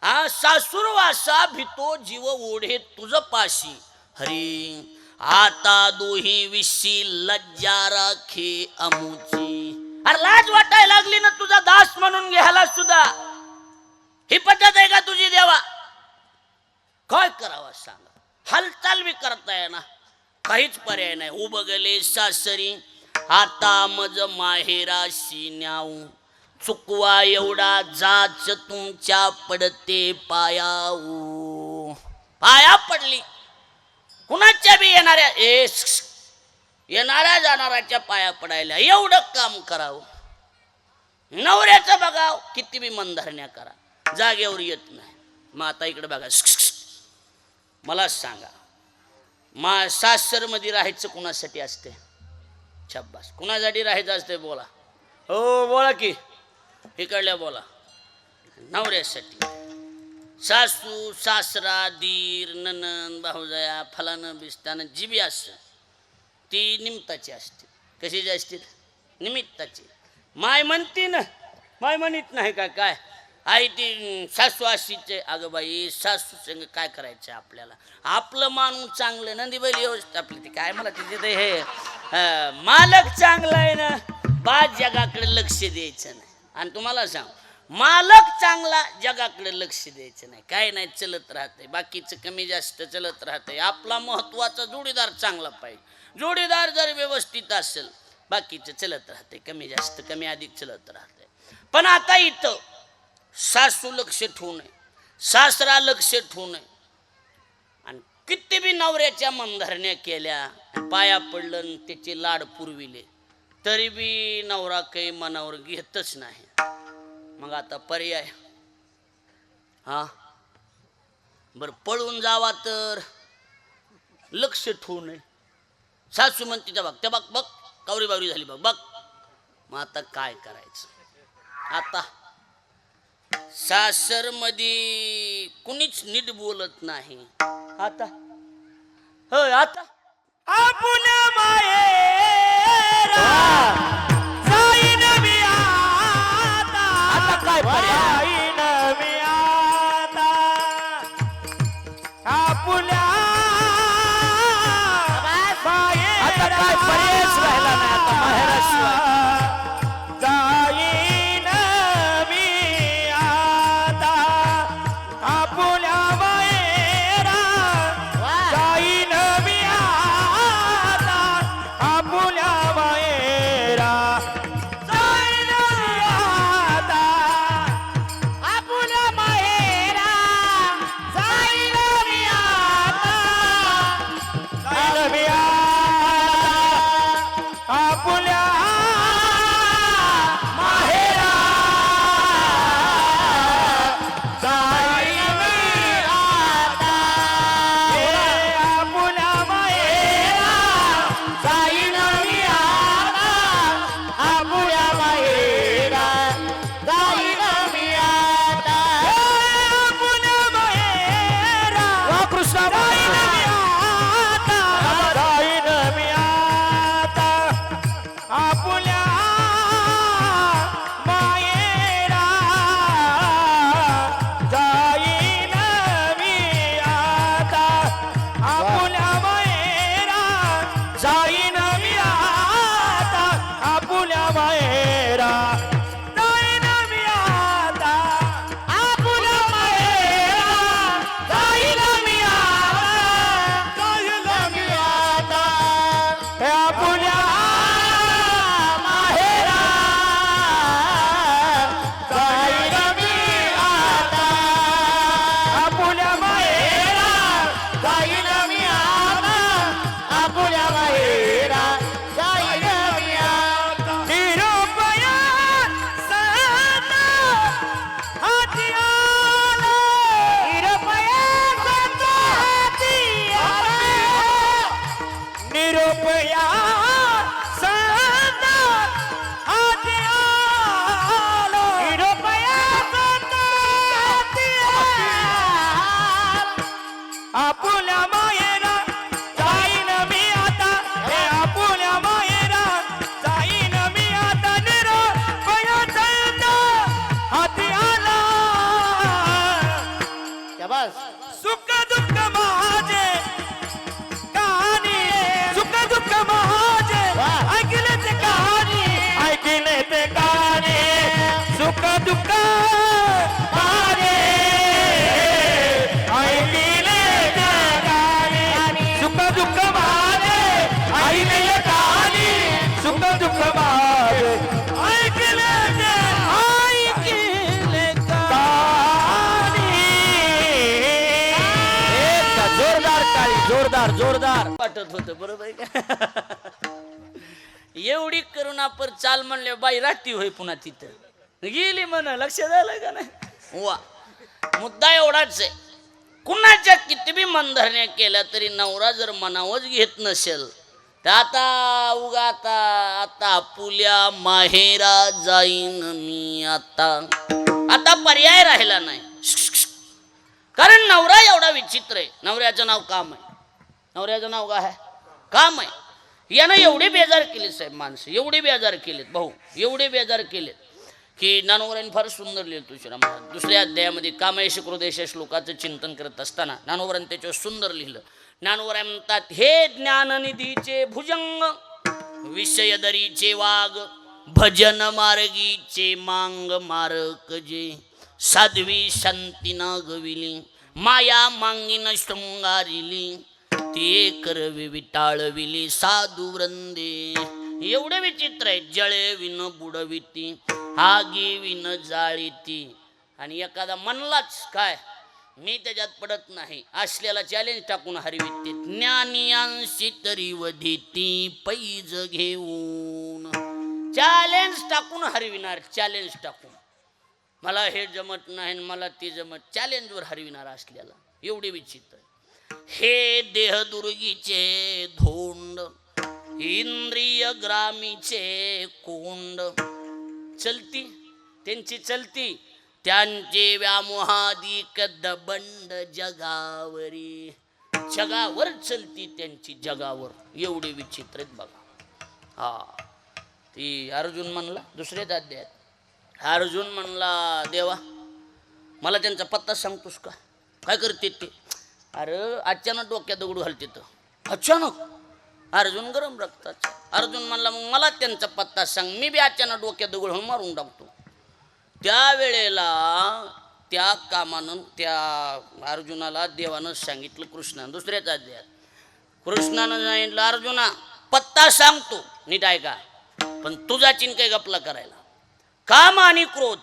हा सासूरवासा भितो जीव ओढे तुझ पाशी. हरी आता दोही विशी लज्जा राखे अमुची. अरे लाज वाटायला लागली ना तुझा दास म्हणून घ्यायला सुद्धा. ही पद्धत आहे का तुझी देवा? काय करावं सांगा? हालचाल बी करता येणार, काहीच पर्याय नाही. उबगले सासरी आता मज माहेराशी न्याऊ. चुकवा एवढा जाच तुमच्या पडते पायाऊ. पाया पडली कुणाच्या बी येणाऱ्या येणाऱ्या जाणाऱ्याच्या पाया पडायला एवढं काम करावं. नवऱ्याचं बघाव किती बी मनधरण्या करा, जागेवर येत नाही. मग आता इकडे बघा, मला सांगा, सासर मध्ये राहायचं कुणासाठी असते? शाब्बास, कुणासाठी राहायचं असते? बोला हो, बोला की इकडल्या बोला. नवऱ्यासाठी. सासू सासरा दीर ननंद भाऊजया फलानं बिस्तानं जी बी असतं ती निमित्ताची असते. कशाची असते? निमित्ताची. माय म्हणती ना, माय म्हणत नाही का काय? आई ती सासू अशीचे. अगं बाई, सासू संग काय करायचं आपल्याला? आपलं माणूस चांगलं, नंदीबाई व्यवस्थित आपली ती काय मला तिथे ते हे मालक चांगला आहे ना, बाद जगाकडे लक्ष द्यायचं नाही. आणि तुम्हाला सांग, मालक चांगला जगाकडे लक्ष द्यायचं नाही. काय नाही, चलत राहतंय, बाकीचं कमी जास्त चलत राहतंय. आपला महत्वाचा जोडीदार चांगला पाहिजे. जोडीदार जर व्यवस्थित असेल बाकीचं चलत राहतंय, कमी जास्त कमी अधिक चलत राहतंय. पण आता इथं सासू लक्ष ठेवू नये, सासरा लक्ष ठेवू नये. आणि किती बी नवऱ्याच्या मनधरण्या केल्या, पाया पडलं, त्याचे लाड पुरविले, तरी बी नवरा काही मनावर घेतच नाही. मग आता पर्याय? हा बर, पळून जावा तर लक्ष ठेवू नये. सासू म्हणते त्या बघ, त्या बघ बघ कावरी बावरी झाली बघ बघ. मग आता काय करायचं? आता सासर मध्ये कुणीच नीट बोलत नाही. आता होय, आता आपुल्या मायेरा जाईन मी आता. आता काय पर्याय? जाईन मी आता आपुल्या मायेरा. आता काय पर्यायच राहिला नाही आता माहेराशिवाय. जाईन मी आता आपुल्या मायेरा. जाईन मी आता आपुल्या मायेरा. जाईन मी आता आपुल्या मायेरा. जाईन मी आता. जाईन मी आता आपुल्या माहेरा. जाईन मी आता आपुल्या माहेरा. जाईन मी आता आपुल्या माहेरा. जाईन मी आता आपुल्या माहेरा. वा कृष्ण, जाईन मी आता. जाईन मी आता आपुल्या मायेरा. जाईन मी आता आपुल्या मायेरा. जाईन मी आता आपुल्या मायेरा. जाईन मी आता आपुल्या मायेरा. जाईन मी आता. जाईन मी आता आपुल्या माहेरा. जाईन मी आता आपुल्या माहेरा. जाईन मी आता आपुल्या माहेरा. जाईन मी आता. निरुपया सण हाती आला. निरुपया सण हाती आला. निरुपया सण हाती आला. निरुपया सण हाती आला. आपुल्या मायेरा. वाटत होतं, बरोबर आहे का? एवढी करुणापर चाल म्हणले बाई राहती होय पुन्हा तिथं गेली म्हण, लक्षात आलं का नाही? वा, मुद्दा एवढाच आहे, कुणाच्या किती बी मनधरण्या केल्या तरी नवरा जर मनावच घेत नसेल तर आता उगा आता पुल्या माहेरा जाईन मी, आता पर्याय राहिला नाही. कारण नवरा एवढा विचित्र आहे. नवऱ्याचं नाव काम आहे. नवऱ्याचं नाव काय आहे? काम आहे. यानं एवढे बेजार केले साहेब माणसं, एवढे बेजार केलेत भाऊ, एवढे बेजार केलेत की ज्ञानोबरांनी फार सुंदर लिहिलं तुळशीराम महाराज. दुसऱ्या अध्यायामध्ये कामयश क्रोधेश श्लोकाचं चिंतन करत असताना ज्ञानोबरांनी त्याच्यावर सुंदर लिहिलं. ज्ञानोबराय म्हणतात, हे ज्ञाननिधीचे भुजंग, विषय दरीचे वाग, भजन मार्गीचे मांग मारक जे, साध्वी शांती नागविली, माया मांगीन शृंगारिली, ते करवी विटाळविली साधू वृंदे. एवढे विचित्र आहे. जळे विन बुडविती, आगी विन जाळीती. आणि एखादा म्हणलाच काय मी त्याच्यात पडत नाही असल्याला चॅलेंज टाकून हरविते. ज्ञानियांशी तरी वधिती पैज घेऊन. चॅलेंज टाकून हरविणार, चॅलेंज टाकून. मला हे जमत नाही, मला ते जमत, चॅलेंजवर हरविणार असल्याला. एवढे विचित्र. हे देह दुर्गीचे धोंड, इंद्रिय ग्रामीचे कोंड. चलती त्यांची चलती, त्यांचे व्यामोहादिक दबंड जगावरी. जगावर चलती त्यांची, जगावर. एवढे विचित्र आहेत बघा. हा, ती अर्जुन म्हणला दुसऱ्याच अध्यायात. अर्जुन म्हणला, देवा मला त्यांचा पत्ता सांगतोस का? काय करते ते? अरे अचानक डोक्यात दगडू घालते तर. अचानक अर्जुन गरम रक्ताचा. अर्जुन म्हणला, मग मला त्यांचा पत्ता सांग, मी बी अचानक डोक्यात दगड मारून टाकतो. त्यावेळेला त्या कामानं त्या अर्जुनाला देवानं सांगितलं, कृष्णानं दुसऱ्याच अध्यायात कृष्णानं सांगितलं, अर्जुना पत्ता सांगतो, नीट ऐका, पण तुझा चिन काही गपला करायला. काम आणि क्रोध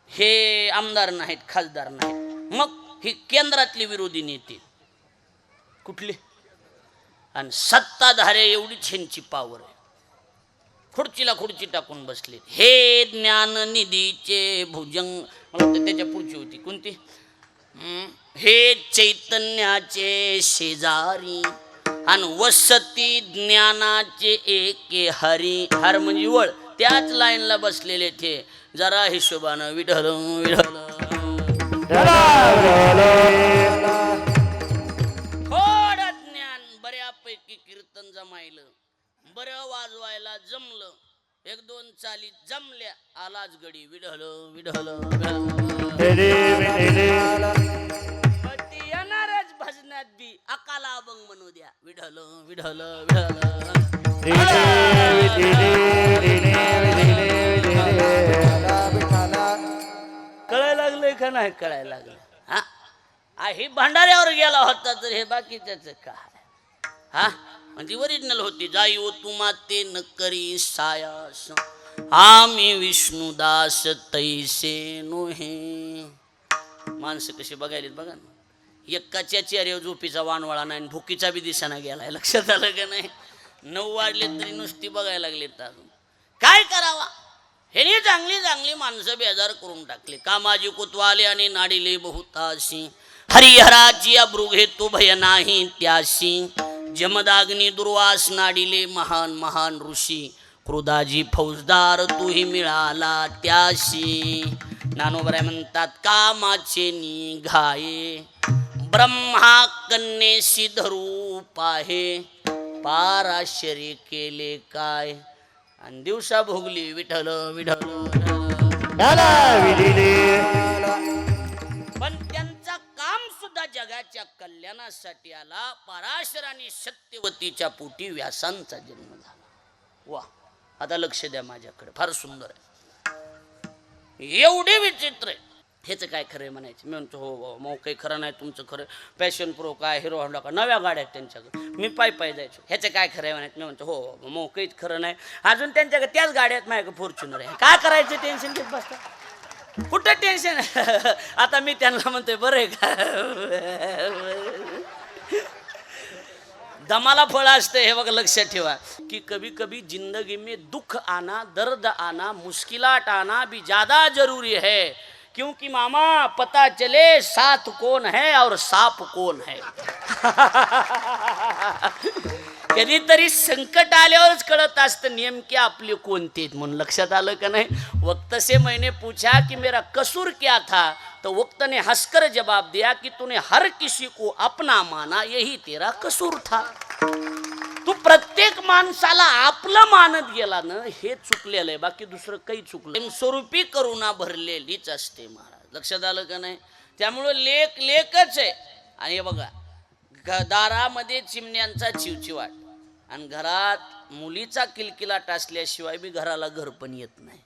हे आमदार नाहीत, खासदार नाहीत, मग ही केंद्रातली विरोधी नेते कुठली? आणि सत्ताधारे एवढीच ह्यांची पावर आहे. खुर्चीला खुर्ची टाकून बसले. हे ज्ञाननिधीचे भुजंग, मला वाटतं त्याच्या पुढची होती कोणती? हे चैतन्याचे शेजारी, आणि वसती ज्ञानाचे एके हरी. हर म्हणजे वळ. त्याच लाईनला बसलेले ते. जरा हिशोबानं विढल विढल, थोडं ज्ञान, बऱ्यापैकी कीर्तन जमायलं, बरं वाजवायला जमलं, एक दोन चाली जमल्या, आलाच गडी विढल विढल येणारच भजनात बी. अकाला अभंग म्हणू द्या, विढल विढल कळायला लागलंय का नाही कळायला लागलं? हा, ही भांडाऱ्यावर गेला होता तर हे बाकीच्याच काय? हा, म्हणजे ओरिजिनल होती. जाई ओ तुमा ते न करी सायास, आम्ही विष्णुदास तैसे नोहे. माणसं कशी बघायलीत बघा ना. एकाच्या चेहऱ्यावर झोपीचा वानवळा नाही, भुकीचा बी दिसाना गेलाय. लक्षात आलं का नाही? 9 वाजले तरी नुसती बघायला लागलेत. अजून काय करावा? हे चांगली चांगली माणसं बेजार करून टाकली. कामाजी कुतवाले आणि नाडीले बहुताशी, हरिहराची अब्रू घेतो भय नाही त्याशी. जमदाग्नी दुर्वास नाडीले महान महान ऋषी, क्रोधाजी फौजदार तूही मिळाला त्याशी. ज्ञानोबराय म्हणतात, कामाचे निघाये ब्रह्मा कन्येशी धरू पाहे, पाराशरी केले काय, आणि दिवसा भोगली विठल विठल. पण त्यांचा काम सुद्धा जगाच्या कल्याणासाठी आला. पराशराने सत्यवतीच्या पोटी व्यासांचा जन्म झाला. वा, आता लक्ष द्या माझ्याकडे, फार सुंदर आहे. एवढे विचित्र आहे. हेच काय खरं म्हणायचे? मी म्हणतो हो, मग काही खरं नाही तुमचं खरं. पॅशन प्रो काय, हिरो होंडा का, नव्या गाड्या आहेत त्यांच्याकडे. मी पायी जायचो. ह्याचं काय खरं आहे म्हणायचं? मी म्हणतो हो, मग काहीच खरं नाही. अजून त्यांच्याकडे त्याच गाड्या आहेत, माझ्याकडे फॉर्च्युनर आहे. काय करायचं? टेन्शन घेत बसता. कुठं टेन्शन? आता मी त्यांना म्हणतोय, बरं आहे का? दमाला फळ असते हे बघा लक्षात ठेवा की कभी कभी जिंदगी में दुख आना दर्द आना मुश्किलात आना भी ज्यादा जरूरी है क्योंकि मामा पता चले साथ कौन है और साप कौन है कधीतरी संकट आल्यावरच कळत असतं नेमके आपले कोणते आहेत म्हणून लक्षात आलं का नाही वक्त से मैंने पूछा कि मेरा कसूर क्या था तो वक्त ने हंसकर जवाब दिया कि तूने हर किसी को अपना माना यही तेरा कसूर था तू प्रत्येक माणसाला आपलं मानत गेला ना हे चुकलेलं आहे बाकी दुसरं काही चुकलं स्वरूपी करुणा भरलेलीच असते महाराज लक्षात आलं का नाही त्यामुळं लेख लेखच आहे आणि हे बघा दारामध्ये चिमण्यांचा चिवचिवाट आणि घरात मुलीचा किलकिलाट असल्याशिवाय बी घराला घर पण येत नाही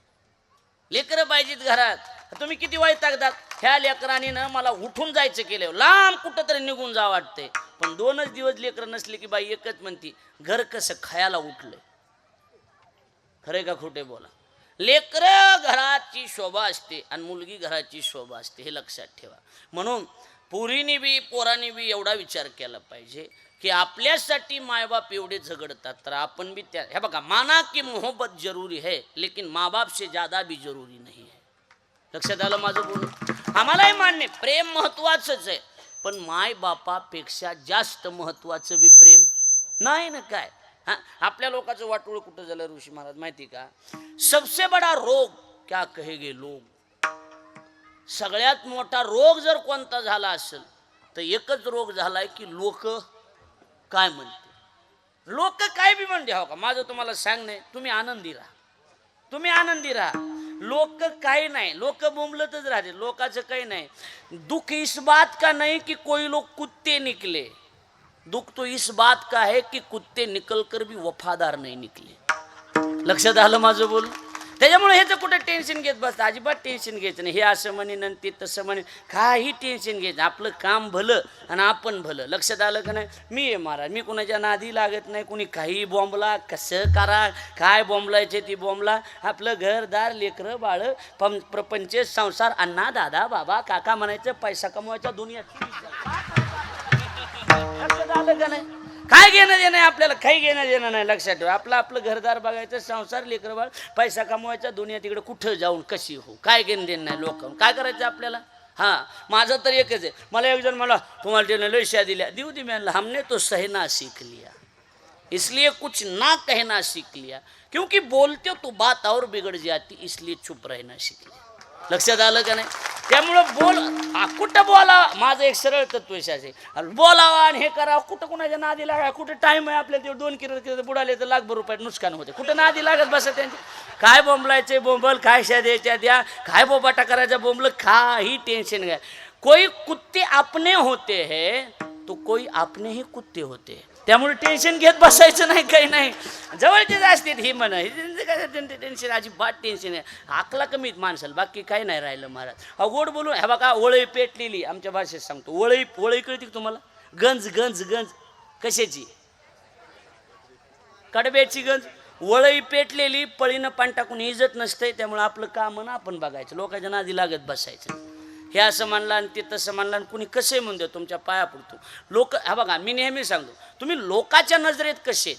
लेकरं पाहिजेत घरात तुम्ही किती वैतागतात ह्या लेकरांनी ना मला उठून जायचं केलं लांब कुठं तरी निघून जा वाटते पण 2च दिवस लेकरं नसले की बाई एकच म्हणती घर कसं खायला उठलंय खरे का खोटे बोला लेकरं घराची शोभा असते आणि मुलगी घराची शोभा असते हे लक्षात ठेवा म्हणून पोरीने बी पोराने बी एवढा विचार केला पाहिजे कि आपल्यासाठी मायबाप एवढे झगडतात तर आपण भी त्या हे बघा माना की मोहब्बत जरूरी है लेकिन माँ बाप से ज्यादा भी जरूरी नहीं है लक्षात आलं माझं बोलणं आम्हालाही मान्य प्रेम महत्वाचंच आहे पण माय बापापेक्षा जास्त महत्वाचं बी प्रेम नाही ना काय हा आपल्या लोकांचं वाटोळ कुठं झालं ऋषी महाराज माहिती का सबसे बडा रोग क्या कहेगे लोग सगळ्यात मोठा रोग जर कोणता झाला असेल तर एकच रोग झालाय की लोक काय म्हणते लोक काय बी म्हणते हो का माझं तुम्हाला सांगणे तुम्ही आनंदी राहा लोक काही नाही लोक बोंबलतच राहते लोकांचं काही नाही दुख इस बात का नहीं कि कोई लोग कुत्ते निकले दुख तो इस बात का है कि कुत्ते निकल कर भी वफादार नहीं निकले लक्षात आलं माझं बोल त्याच्यामुळे ह्याचं कुठं टेन्शन घेत बसतं अजिबात टेन्शन घ्यायचं नाही हे असं म्हणेन आणि ते तसं म्हणेन काही टेन्शन घ्यायचं आपलं काम भलं आणि आपण भलं लक्षात आलं का नाही मी आहे महाराज मी कुणाच्या नादी लागत नाही कुणी काही बॉम्बला कसं करा काय बॉम्बलायचे ती बॉम्बला आपलं घरदार लेकरं बाळ प्रपंच संसार अण्णा दादा बाबा काका म्हणायचं पैसा कमवायचा दुनियात लक्षात आलं का नाही काय घेणं देणं आहे आपल्याला काही घेणं देणं नाही लक्षात ठेवा आपलं घरदार बघायचं संसार लेकर बाळ पैसा कमवायचा दुनिया तिकडे कुठं जाऊन कशी हो काय घेणं देणं नाही लोक काय करायचं आपल्याला हां माझं तर एकच आहे मला एक जण मला तुम्हाला त्याने लयशा दिल्या देऊ दे म्हणलं हमने तो सहना सीख लिया इसलिए कुछ ना कहना सीख लिया क्योंकि बोलते तो बात और बिगड़ जाती इसलिए चुप रहना सीख लिया लक्षात आलं का नाही त्यामुळं कुठं बोलावा माझं एक सरळ तत्व आहे बोलावा आणि हे करावं कुठं कुणाच्या नादी लागा कुठं टाईम आहे आपल्याला ते 2 किलो बुडाले तर लाखभर रुपयात नुकसान होते कुठं नादी लागत बसा त्यांचे काय बोंबलायचे बोंबल काय द्यायच्या द्या काय बोबाटा करायचा बोंबल काही टेन्शन घ्या कोई कुत्ते अपने होते हैं तो कोई अपने ही कुत्ते होते हैं त्यामुळे टेन्शन घेत बसायचं नाही काही नाही जवळचेच असते ही म्हणा टेन्शन अजिबात टेन्शन आहे आकला कमीत माणसाला बाकी काही नाही राहिलं महाराज गोड बोलून हे बघा वळई पेटलेली आमच्या भाषेत सांगतो वळई कळते का तुम्हाला गंज कशाची कडब्याची गंज वळई पेटलेली पळीनं पाणी टाकून इजत नसतंय त्यामुळे आपलं काम ना आपण बघायचं लोकांच्या नादी लागत बसायचं हे असं म्हणलं आणि ते तसं म्हणलं आणि कुणी कसंही म्हणतो तुमच्या पाया पडतो लोक हा बघा मी नेहमी सांगतो तुम्ही लोकाच्या नजरेत कसे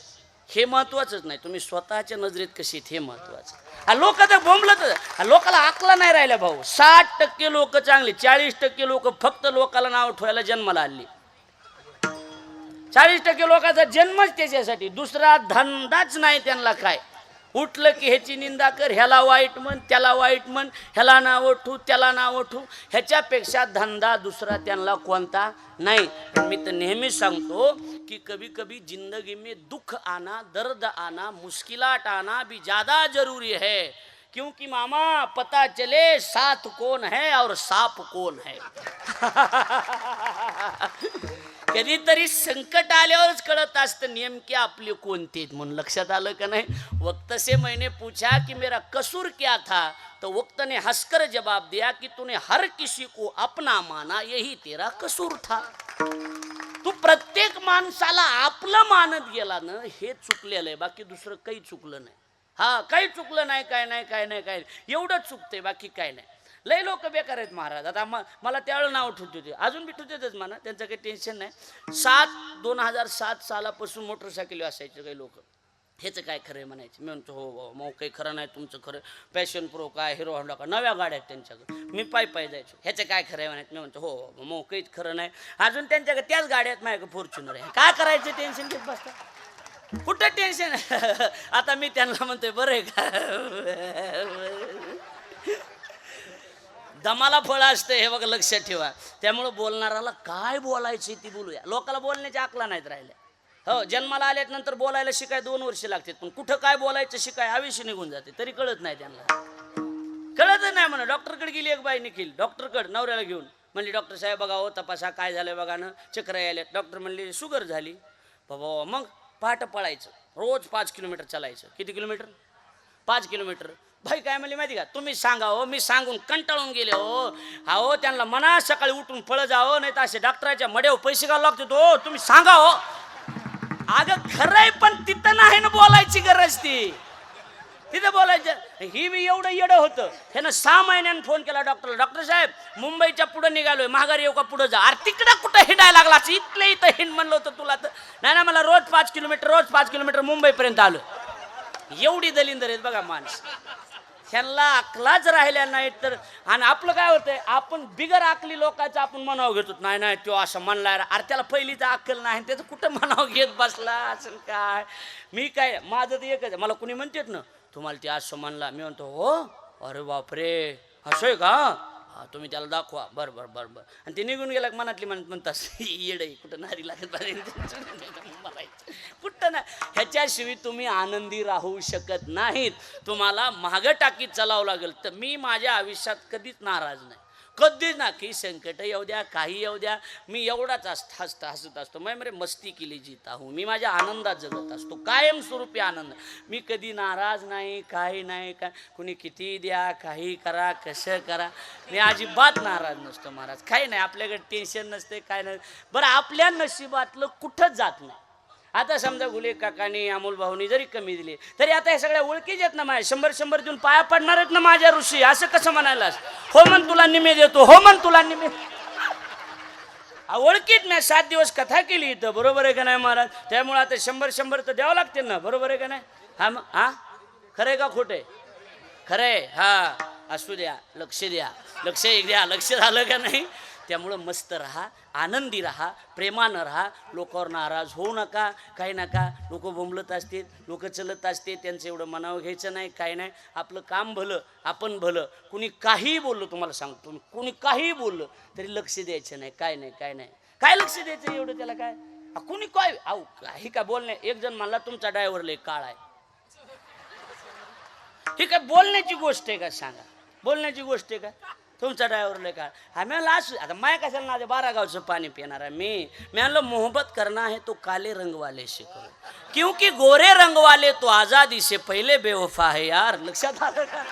हे महत्त्वाचंच नाही तुम्ही स्वतःच्या नजरेत कसे आहेत हे महत्त्वाचं लोक तर बोंबलत लोकाला आकला नाही राहिला भाऊ 60% लोक चांगली 40% लोक फक्त लोकाला नाव ठेवायला जन्माला आली 40% लोकांचा जन्मच त्याच्यासाठी दुसरा धंदाच नाही त्यांना काय उठलं की ह्याची निंदा कर ह्याला वाईट म्हण त्याला वाईट म्हण ह्याला नाव ओठू त्याला नाव ओठू ह्याच्यापेक्षा धंदा दुसरा त्यांना कोणता नाही मी तर नेहमी सांगतो कि कभी कभी जिंदगी में दुख आना दर्द आना मुश्किलात आना भी ज़्यादा जरूरी है क्योंकि मामा पता चले साथ कौन है और साप कौन है कधीतरी संकट आल्यावरच कळत असतं नेमके आपले कोणते म्हणून लक्षात आलं का नाही वक्त से मैंने पूछा कि मेरा कसूर क्या था तो वक्त ने हंसकर जवाब दिया कि तूने हर किसी को अपना माना यही तेरा कसूर था तू प्रत्येक माणसाला आपलं मानत गेला ना हे चुकलेलं आहे बाकी दुसरं काही चुकलं नाही हा काही चुकलं नाही काय नाही एवढंच चुकतंय बाकी काय नाही लय लोक बेकार आहेत महाराज. आता मला त्यावेळेला नाव ठेवत होते, अजून बी ठेवतेच म्हणा, त्यांचं काही टेन्शन नाही. 2007 सालापासून मोटरसायकल असायचे काही लोक. ह्याचं काय खरं आहे म्हणायचे. मी म्हणतो हो मग काही खरं नाही तुमचं, खरं पॅशन प्रो काय हिरो होंडा का नव्या गाड्या आहेत त्यांच्याकडे. मी पायी जायचो. ह्याचं काय खरं आहे म्हणायचं. मी म्हणतो हो मग काहीच खरं नाही. अजून त्यांच्याकडे त्याच गाड्या आहेत, माझ्याकडे फॉर्च्युनर आहे. काय करायचं टेन्शन घेत बसता, कुठं टेन्शन. आता मी त्यांना म्हणतोय बरं आहे का, दमाला फळ असतं हे बघा लक्षात ठेवा. त्यामुळं बोलणाराला काय बोलायचं ती बोलूया. लोकाला बोलण्याच्या अकला नाहीत राहिल्या. हो जन्माला आल्यानंतर बोलायला शिकाय 2 वर्ष लागतात, पण कुठं काय बोलायचं शिकाय आयुष्य निघून जाते, तरी कळत नाही त्यांना. कळतच नाही म्हणा. डॉक्टरकडे गेली एक बाई निखिल, डॉक्टरकडे नवऱ्याला घेऊन म्हणली डॉक्टर साहेब बघा हो तपासा काय झालं बघा ना, चक्र यायला. डॉक्टर म्हणली शुगर झाली. बाबा मग पहाटे पळायचं, रोज 5 किलोमीटर चालायचं. किती किलोमीटर? 5 किलोमीटर. भाई काय म्हणली माहिती का, तुम्ही सांगा हो, मी सांगून कंटाळून गेले हो. हो त्यांना म्हणा सकाळी उठून फळ जावं, नाही तर असे डॉक्टराच्या मड्यावर पैसे घालावं लागतात हो, तुम्ही सांगा हो. अगं खरंय पण तिथं नाही ना बोलायची गरज, ती तिथं बोलायचं. ही बी एवढं येडं होतं. ह्यानं 6 महिन्यानं फोन केला डॉक्टरला, डॉक्टर साहेब मुंबईच्या पुढे निघालोय, महागारी येऊ का पुढे जा. अरे तिकडं कुठं हिंडायला लागला, इथलं इथं हिंड म्हणलं होतं तुला तर. नाही ना मला रोज 5 किलोमीटर मुंबईपर्यंत आलं. एवढी दलिंदर आहेत बघा माणस. ह्यांना अकलाच राहिल्या नाहीत तर. आणि आपलं काय होतंय, आपण बिगर अकली लोकांचं आपण मनाव घेतो. नाही तो असं म्हणलाय, अरे त्याला पहिलीच अक्कल नाही, त्याचं कुठं मनाव घेत बसला असं काय. मी काय माझं तर एकच, मला कुणी म्हणतात ना तुम्हाला ते असं म्हणला, मी म्हणतो हो अरे बापरे असं आहे का, तुम्ही त्याला दाखवा. बरं. आणि ते निघून गेला मनातली म्हणतात येड कुठं नारी लागत कुठं ना. ह्याच्याशिवाय तुम्ही आनंदी राहू शकत नाहीत. तुम्हाला मागं टाकीत चालावं लागेल. तर मी माझ्या आयुष्यात कधीच नाराज नाही, कधीच ना. की संकट येऊ द्या काही येऊ द्या, मी एवढाच हसत असतो. मैं मस्ती केली जीता हूँ. मी माझ्या आनंदात जगत असतो, कायमस्वरूपी आनंद. मी कधी नाराज नाही, काही नाही. काय कुणी किती द्या काही करा कसं करा, मी अजिबात नाराज नसतो महाराज. काही नाही, आपल्याकडे टेन्शन नसते काय नाही. बरं आपल्या नशिबातलं कुठंच जात नाही. आता समजा गुले काकानी अमोल भाऊनी जरी कमी दिली तरी आता हे सगळ्या ओळखीच आहेत ना माझ्या. 100 देऊन पाया पडणार आहेत ना माझ्या ऋषी. असं कसं म्हणायलास, हो मन तुला निमे देतो, हो मन तुला निमे. ओळखीत नाही. 7 दिवस कथा केली इथं, बरोबर आहे का नाही महाराज. त्यामुळे आता 100 तर द्यावं लागते ना, बरोबर आहे का नाही. हा खरंय का खोटंय? खरंय. हा असू द्या, लक्ष द्या, लक्ष झालं का नाही. त्यामुळं मस्त राहा, आनंदी राहा, प्रेमानं राहा, लोकांवर नाराज होऊ नका. काही नका. लोक बोंबलत असतील, लोक चलत असते, त्यांचं एवढं मनावर घ्यायचं नाही. काही नाही, आपलं काम भलं आपण भलं. कुणी काही बोललं, तुम्हाला सांगतो कुणी काही बोललं तरी लक्ष द्यायचं नाही. काय नाही काय लक्ष द्यायचं एवढं त्याला. काय कुणी काय काही काय बोलणे. एक जण म्हणला तुमचा ड्रायव्हर लय काळा आहे. ही काय बोलण्याची गोष्ट आहे का सांगा, बोलण्याची गोष्ट आहे का. तुमचा ड्रायव्हरला का आम्ही लास्ट आता माया कशाला ना 12 गावचं पाणी पिणार आहे. मी म्हणलं मोहब्बत करना है तो काले रंग वाले से करो, क्योंकि गोरे रंग वाले तो आजादी से पहले बेवफा है यार. लक्षात आलं का.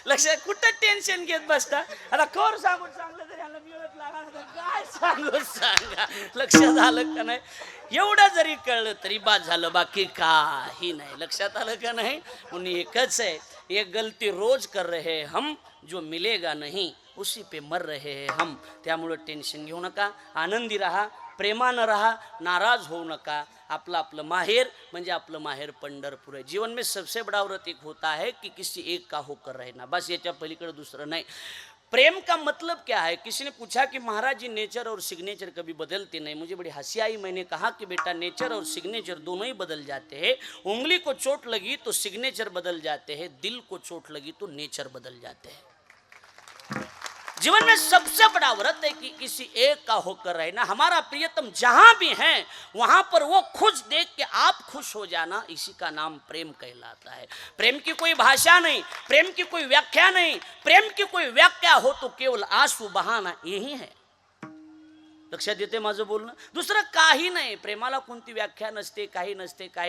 लक्षात कुठं टेन्शन घेत बसता. आता कोर सांगून चांगलं तरी याला मिळत लागणार काय सांगू सांगा. लक्षात आलं का नाही. एवढं जरी कळलं तरी बाद झालं, बाकी काही नाही. लक्षात आलं का नाही. म्हणून एकच आहे, एक गलती रोज कर रहे हम, जो मिलेगा नहीं उसी पे मर रहे हैं हम. त्यामुळं टेन्शन घेऊ नका, आनंदी राहा, प्रेमानं राहा, नाराज होऊ नका. आपलं माहेर म्हणजे आपलं माहेर पंढरपूर है. जीवन में सबसे बड़ा व्रत एक होता है कि किसी एक का होकर रहना, बस याच्या पलीकडे दुसरं नाही. प्रेम का मतलब क्या है. किसी ने पूछा कि महाराज जी नेचर और सिग्नेचर कभी बदलते नहीं. मुझे बड़ी हंसी आई. मैंने कहा कि बेटा नेचर और सिग्नेचर दोनों ही बदल जाते हैं. उंगली को चोट लगी तो सिग्नेचर बदल जाते हैं, दिल को चोट लगी तो नेचर बदल जाते हैं. जीवन में सबसे बड़ा व्रत है कि किसी एक का होकर रहना. हमारा प्रियतम जहां भी है वहां पर वो खुश देख के आप खुश हो जाना, इसी का नाम प्रेम कहलाता है. प्रेम की कोई भाषा नहीं, प्रेम की कोई व्याख्या नहीं. प्रेम की कोई व्याख्या हो तो केवल आंसू बहाना यही है. लक्षात येते माझं बोलणं. दुसरं काही नाही. प्रेमाला कोणती व्याख्या नसते, काही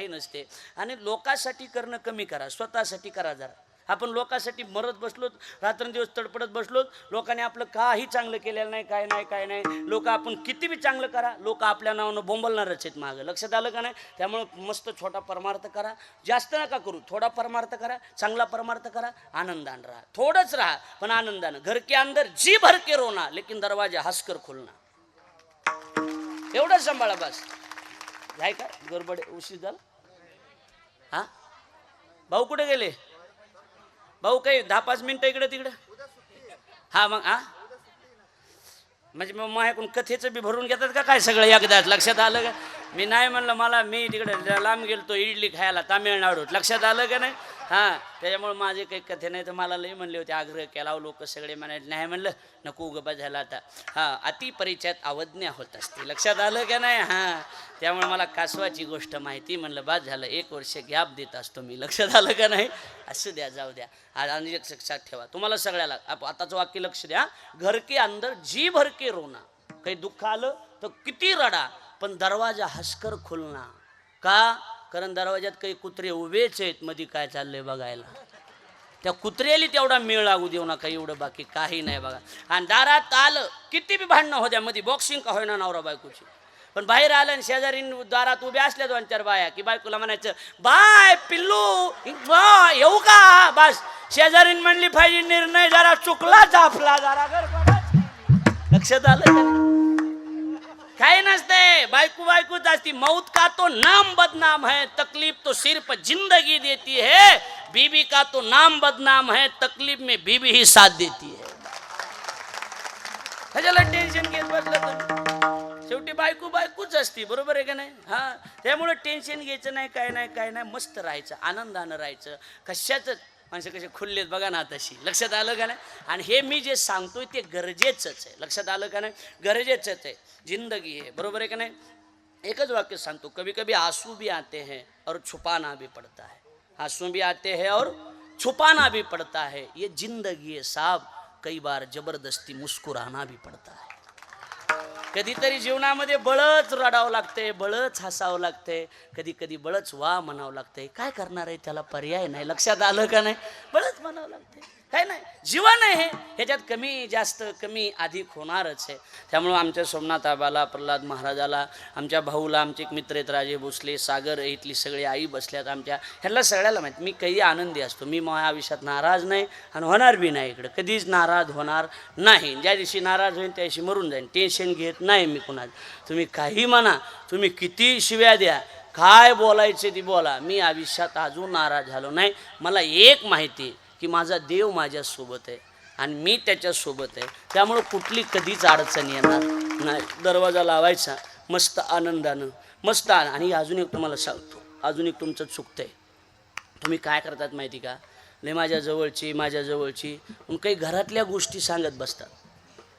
नसते. आणि लोकांसाठी करणं कमी करा, स्वतःसाठी करा जरा. आपण लोकांसाठी मरत बसलो, रात्रंदिवस तडपडत बसलो. लोकांनी आपलं काही चांगलं केलेलं नाही, काय नाही काय नाही. लोक आपण किती बी चांगलं करा, लोक आपल्या नावानं बोंबलणारच आहेत मागं. लक्षात आलं का नाही? त्यामुळं मस्त छोटा परमार्थ करा, जास्त नका करू, थोडा परमार्थ करा, चांगला परमार्थ करा, आनंदानं राहा. थोडंच राहा पण आनंदानं. घर के अंदर जी भर के रोना लेकिन दरवाजा हंसकर खोलना. एवढंच सांभाळा बस. आहे का गडबड उशीर झाला? हा भाऊ कुठे गेले? भाऊ काही 10-5 मिनिटं इकडे तिकडे. हा मग हा म्हणजे मग माझ्याकडून कथेचं बी भरून घेतात का काय सगळं एकदाच? लक्षात आलं का? मी नाही म्हणलं, मला मी तिकडे लांब गेलतो इडली खायला तामिळनाडूत. लक्षात आलं का नाही? हां त्याच्यामुळे माझे काही कथे नाही. तर मला लई म्हणले होते, आग्रह केला, लोक सगळे म्हणाले नाही. म्हणलं नको उगबा झाला आता. हां अति परिचयात अवज्ञा होत असते. लक्षात आलं का नाही? हां त्यामुळे मला कासवाची गोष्ट माहिती. म्हणलं बाद झालं, 1 वर्ष गॅप देत असतो मी. लक्षात आलं का नाही? असं द्या, जाऊ द्या. आणि एक लक्षात ठेवा, तुम्हाला सगळ्याला आताचं वाक्य लक्ष द्या. घर के अंदर जी भर के रोना. काही दुःख आलं तर किती रडा पण दरवाजा हसकर खोलना. का? कारण दरवाज्यात काही कुत्रे उभेच आहेत, मध्ये काय चाललंय बघायला. त्या कुत्र्याला तेवढा मेळ लागू देऊ नका, एवढं बाकी काही नाही बघा. आणि दारात आलं किती बी भांडणं होत्या, मध्ये बॉक्सिंग का होईना नवरा बायकोची, पण बाहेर आलं आणि शेजारी दारात उभ्या असल्या 2-4 बाया की बायकोला म्हणायचं बाय पिल्लू येऊ का? बस शेजारीन म्हणली पाहिजे निर्णय जरा चुकला जाफला जरा घर. लक्षात आलं का? काय नसते, बायकोच असती. मौत का तो नाम बदनाम है, तकलीफ तो सिर्फ जिंदगी देती है. बीबी का तो नाम बदनाम है, तकलीफ में बीबी ही साथ देती है. ह्याच्याला टेन्शन घेत बसलं तर शेवटी बायकोच असती. बरोबर आहे का नाही? हा त्यामुळे टेन्शन घ्यायचं नाही, काय नाही काय नाही. मस्त राहायचं, आनंदानं राहायचं. कशाच माणसं कसे खुल्लेत बघा ना तशी. लक्षात आलं का नाही? आणि हे मी जे सांगतोय ते गरजेचंच आहे. लक्षात आलं का नाही? गरजेचंच आहे. जिंदगी आहे. बरोबर आहे का नाही? एकच वाक्य सांगतो, कभी कभी आंसू भी आते हैं और छुपाना भी पड़ता है. आंसू भी आते हैं और छुपाना भी पड़ता है. ये जिंदगी है साहब, कई बार जबरदस्ती मुस्कुराना भी पड़ता है. कधीतरी जीवनामध्ये बळच रडावं लागतंय, बळच हसावं लागतंय, कधी कधी बळच वा म्हणावं लागतंय. काय करणार आहे, त्याला पर्याय नाही. लक्षात आलं का नाही? बळच म्हणावं लागतंय, काय नाही. जीवन आहे ह्याच्यात कमी जास्त कमी अधिक होणारच आहे. त्यामुळं आमच्या सोमनाथ आबाला, प्रल्हाद महाराजाला, आमच्या भाऊला, आमचे एक मित्र आहेत राजे भोसले, सागर, इथली सगळी आई बसल्यात आमच्या, ह्याला सगळ्याला माहीत मी काही आनंदी असतो. मी माझ्या आयुष्यात नाराज नाही आणि होणार बी नाही. इकडं कधीच नाराज होणार नाही. ज्या दिवशी नाराज होईल त्या दिवशी मरून जाईन. टेन्शन घेत नाही मी कुणाचं. तुम्ही काही म्हणा, तुम्ही किती शिव्या द्या, काय बोलायचे ती बोला, मी आयुष्यात अजून नाराज झालो नाही. मला एक माहिती आहे की माझा देव माझ्यासोबत आहे आणि मी त्याच्यासोबत आहे. त्यामुळं कुठली कधीच अडचण येणार नाही. दरवाजा लावायचा मस्त आनंदानं, मस्त. आणि अजून एक तुम्हाला सांगतो, अजून एक तुमचं चुकतं आहे. तुम्ही काय करतात माहिती का? लय माझ्या जवळची मग काही घरातल्या गोष्टी सांगत बसतात.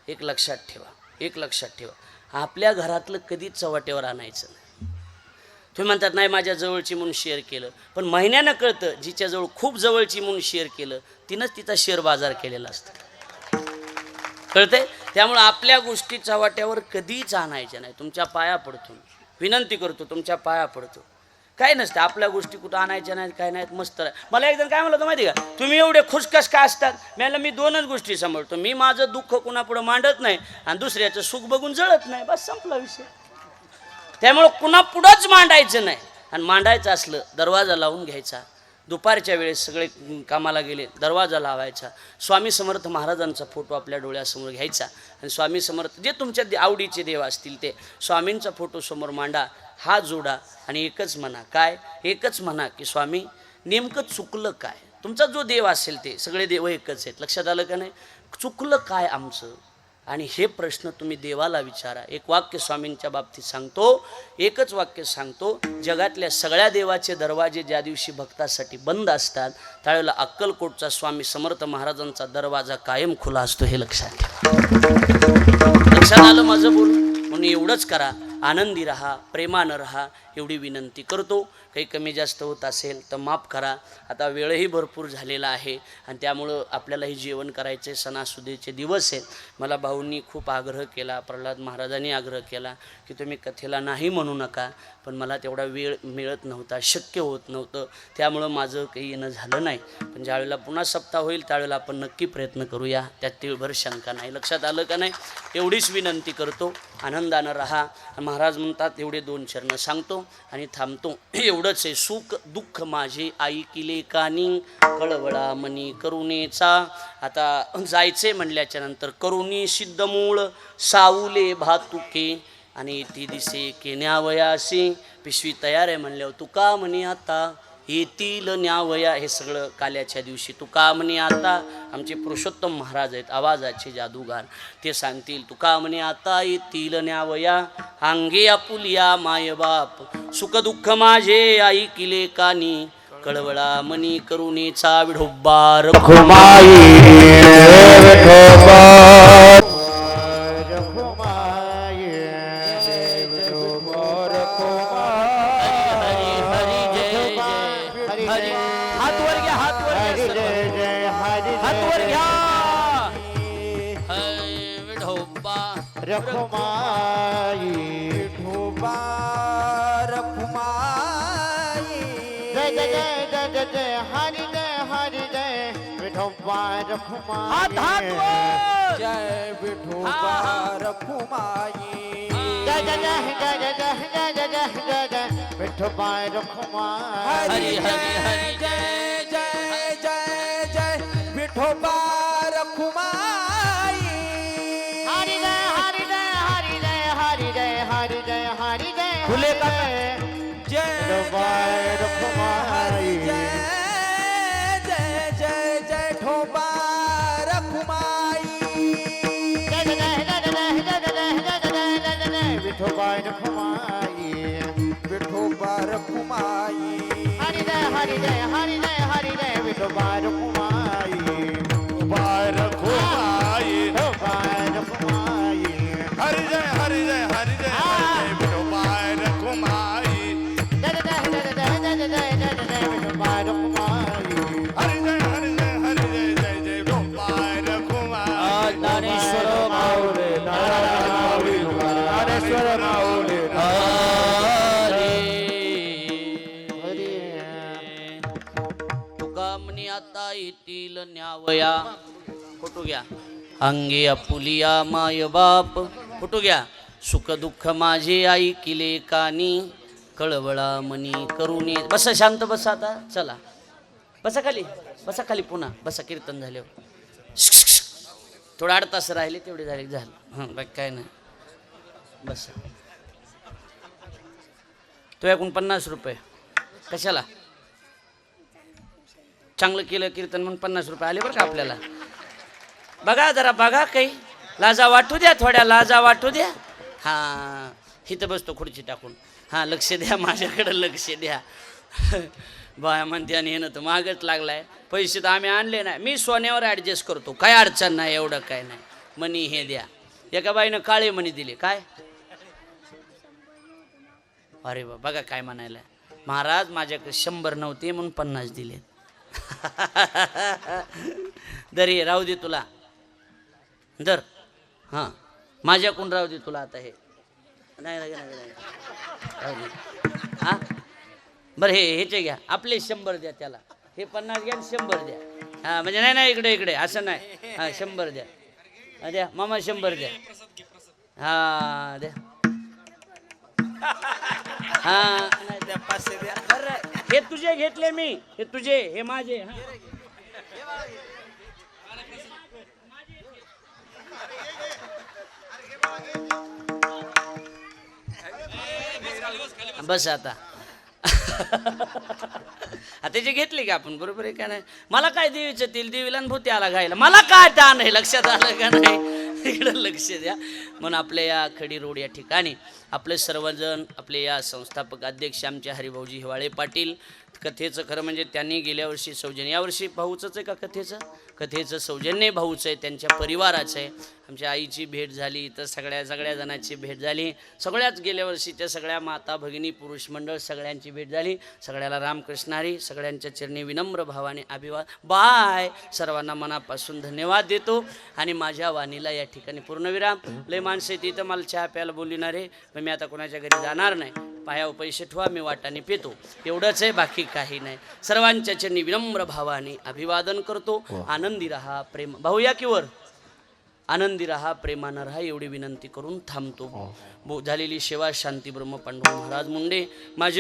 एक लक्षात ठेवा, आपल्या घरातलं कधीच चव्हाट्यावर आणायचं नाही. तुम्ही म्हणतात नाही माझ्या जवळची म्हणून शेअर केलं, पण महिन्यानं कळतं जिच्याजवळ खूप जवळची म्हणून शेअर केलं तिनंच तिचा शेअर बाजार केलेला असतं. कळतंय? त्यामुळं आपल्या गोष्टी चव्हाट्यावर कधीच आणायच्या नाही. तुमच्या पाया पडतो, विनंती करतो, तुमच्या पाया पडतो. काय नसतं आपल्या गोष्टी कुठं आणायच्या नाहीत, काय नाहीत. मस्त. मला एकदा काय म्हणलं माहिती का, तुम्ही एवढे खुशकस का असतात? मी 2च गोष्टी सांभाळतो. मी माझं दुःख कुणापुढं मांडत नाही आणि दुसऱ्याचं सुख बघून जळत नाही. बस संपला विषय. त्यामुळं कुणा पुढंच मांडायचं नाही. आणि मांडायचं असलं दरवाजा लावून घ्यायचा. दुपारच्या वेळेस सगळे कामाला गेले, दरवाजा लावायचा. स्वामी समर्थ महाराजांचा फोटो आपल्या डोळ्यासमोर घ्यायचा आणि स्वामी समर्थ जे तुमच्या आवडीचे देव असतील ते स्वामींचा फोटो समोर मांडा, हात जोडा आणि एकच म्हणा. काय? एकच म्हणा की स्वामी नेमकं चुकलं काय? तुमचा जो देव असेल ते सगळे देव एकच आहेत. लक्षात आलं का नाही? चुकलं काय आमचं? आणि हे प्रश्न तुम्ही देवाला विचारा. एक वाक्य स्वामींच्या बाबतीत सांगतो, एकच वाक्य सांगतो, जगातल्या सगळ्या देवाचे दरवाजे ज्या दिवशी भक्तासाठी बंद असतात त्यावेळेला अक्कलकोटचा स्वामी समर्थ महाराजांचा दरवाजा कायम खुला असतो. हे लक्षात ठेवा. लक्षात आलं माझं बोल? म्हणून एवढंच करा, आनंदी राहा, प्रेमानं राहा. एवढी विनंती करतो. काही कमी जास्त होत असेल तर माफ करा. आता वेळही भरपूर झालेला आहे आणि त्यामुळं आपल्यालाही जेवण करायचे, सणासुदीचे दिवस आहेत. मला भाऊंनी खूप आग्रह केला, प्रल्हाद महाराजांनी आग्रह केला की तुम्ही कथेला नाही म्हणू नका, पण मला तेवढा वेळ मिळत नव्हता, शक्य होत नव्हतं, त्यामुळं माझं काही येणं झालं नाही. पण ज्यावेळेला पुन्हा सप्ताह होईल त्यावेळेला आपण नक्की प्रयत्न करूया, त्यात तिळभर शंका नाही. लक्षात आलं का नाही? एवढीच विनंती करतो. आनंदानं राहा. महाराज म्हणतात एवढे 2 चरणं सांगतो आणि थांबतो. एवढंच आहे. सुख दुःख माझे ऐकिले कानी, कळवळा मनी करुणेचा. आता जायचे म्हणल्याच्या नंतर करुणी सिद्धमूळ साऊले भातुके आणि ती दिसे केन्यावयासी. पिशवी तयार आहे म्हणल्यावर तुका म्हणे आता येतील न्यावया. हे सगळं काल्याच्या दिवशी तुका म्हणे आता. आमचे पुरुषोत्तम महाराज आहेत, आवाजाचे जादूगार, ते सांगतील तुका म्हणे आता येतील न्यावया. अंगे आपुलिया मायबाप, सुख दुःख माझे ऐकिले कानी, कळवळा मनी करुणेचा. विठोबा रखुमाई रखुमाई विठोबा रखुमाई. जय जय जय जय जय जय हरि जय विठोबा रखुमाई. जय विठोबा रखुमाई. जय जय जय जय जय जय जय जय जय जय विठोबा रखुमाई. हरि हरि हरि जय जय जय जय विठोबा रखुमाई. खुले का जय रखुमाई. जय जय जय जय ठोबा रखुमाई. जय जय जय जय जय जय जय विठोबा रखुमाई. विठोबा रखुमाई. हरि जय हरि जय हरि जय हरि जय विठोबा रखुमाई. विठोबा रखुमाई. विठोबा रखुमाई. हरि जय हरि जय हरि जय विठोबा रखुमाई. जय जय जय जय जय जय जय जय विठोबा रखुमाई. हरि जय हरि जय हरि जय जय जय विठोबा रखुमाई. ज्ञानेश्वर माऊली ज्ञानेश्वर माऊली तुका म्हणे आता येतील न्यावया. फोटो घ्या. अंगे आपुलिया माय बाप. फोटो घ्या. सुख दुःख माझे ऐकिले कानी, कळवळा मनी करुणे. बसा शांत बसा. आता चला बसा खाली, बसा खाली, पुन्हा बसा. कीर्तन झाल्यावर थोडं 8 तास राहिले तेवढे झालं. हां बाकी काय नाही. बसा. तो एकूण 50 रुपये. कशाला? चांगलं केलं कीर्तन म्हणून 50 रुपये आले बरं का आपल्याला. बघा जरा बघा, काही लाजा वाटू द्या, थोड्या लाजा वाटू द्या. हां इथं बसतो खुर्ची टाकून. हां लक्ष द्या, माझ्याकडं लक्ष द्या. बाया म्हणते आणि हे ना तर मागच लागलाय. पैसे तर आम्ही आणले नाही, मी सोन्यावर ॲडजस्ट करतो, काय अडचण नाही, एवढं काय नाही. मनी हे द्या. एका बाईनं काळे मणी दिले. काय? अरे बघा काय म्हणायला. महाराज माझ्याकडे 100 नव्हते म्हणून 50 दिले. दरी राहू दे तुला, दर. हां माझ्याकडून राहू दे तुला. आता हे नाही राहू दे. हां बरं हे ह्याचे घ्या, आपले 100 द्या त्याला. हे 50 घ्या आणि 100 द्या. हां म्हणजे नाही इकडे इकडे असं नाही. हां 100 द्या. द्या मामा 100 द्या. हां द्या. हां द्या 500 द्या. बरं हे तुझे घेतले मी, हे तुझे, हे माझे. बस आता. आता जे घेतले का आपण, बरोबर आहे का नाही? मला काय देवीचं तेल, देवीला भूती आला घायला, मला काय ताण आहे. लक्षात आलं का नाही? इकडं लक्ष द्या. म्हणून आपल्या या खडी रोड या ठिकाणी आपले सर्वजण, आपले या संस्थापक अध्यक्ष आमचे हरिभाऊजी हिवाळे पाटील, कथेचं खरं म्हणजे त्यांनी गेल्या वर्षी सौजन्य, यावर्षी भाऊचंच आहे का कथेचं सौजन्य भाऊचं आहे, त्यांच्या परिवाराचं आहे. आमच्या आईची भेट झाली, तर सगळ्या जणांची भेट झाली, सगळ्याच गेल्या वर्षीच्या सगळ्या माता भगिनी पुरुष मंडळ सगळ्यांची भेट झाली. सगळ्याला रामकृष्ण हरी, सगळ्यांच्या चरणी विनम्र भावाने अभिवाद. बाय. सर्वांना मनापासून धन्यवाद देतो आणि माझ्या वाणीला या ठिकाणी पूर्णविराम. लय माणसं तिथं मला चहा प्यायला बोलणार आहे, पण मी आता कोणाच्या घरी जाणार नाही. पायावर पैसे ठेवा, मी वाटाने पितो, एवढंच आहे, बाकी काही नाही. सर्वांच्या चरणी विनम्र भावाने अभिवादन करतो. आनंदी राहा, प्रेम भाऊ या की वर, आनंदी राहा, प्रेमानं राहा, एवढी विनंती करून थांबतो. झालेली सेवा शांती ब्रह्म पांडुरंग महाराज मुंडे माझे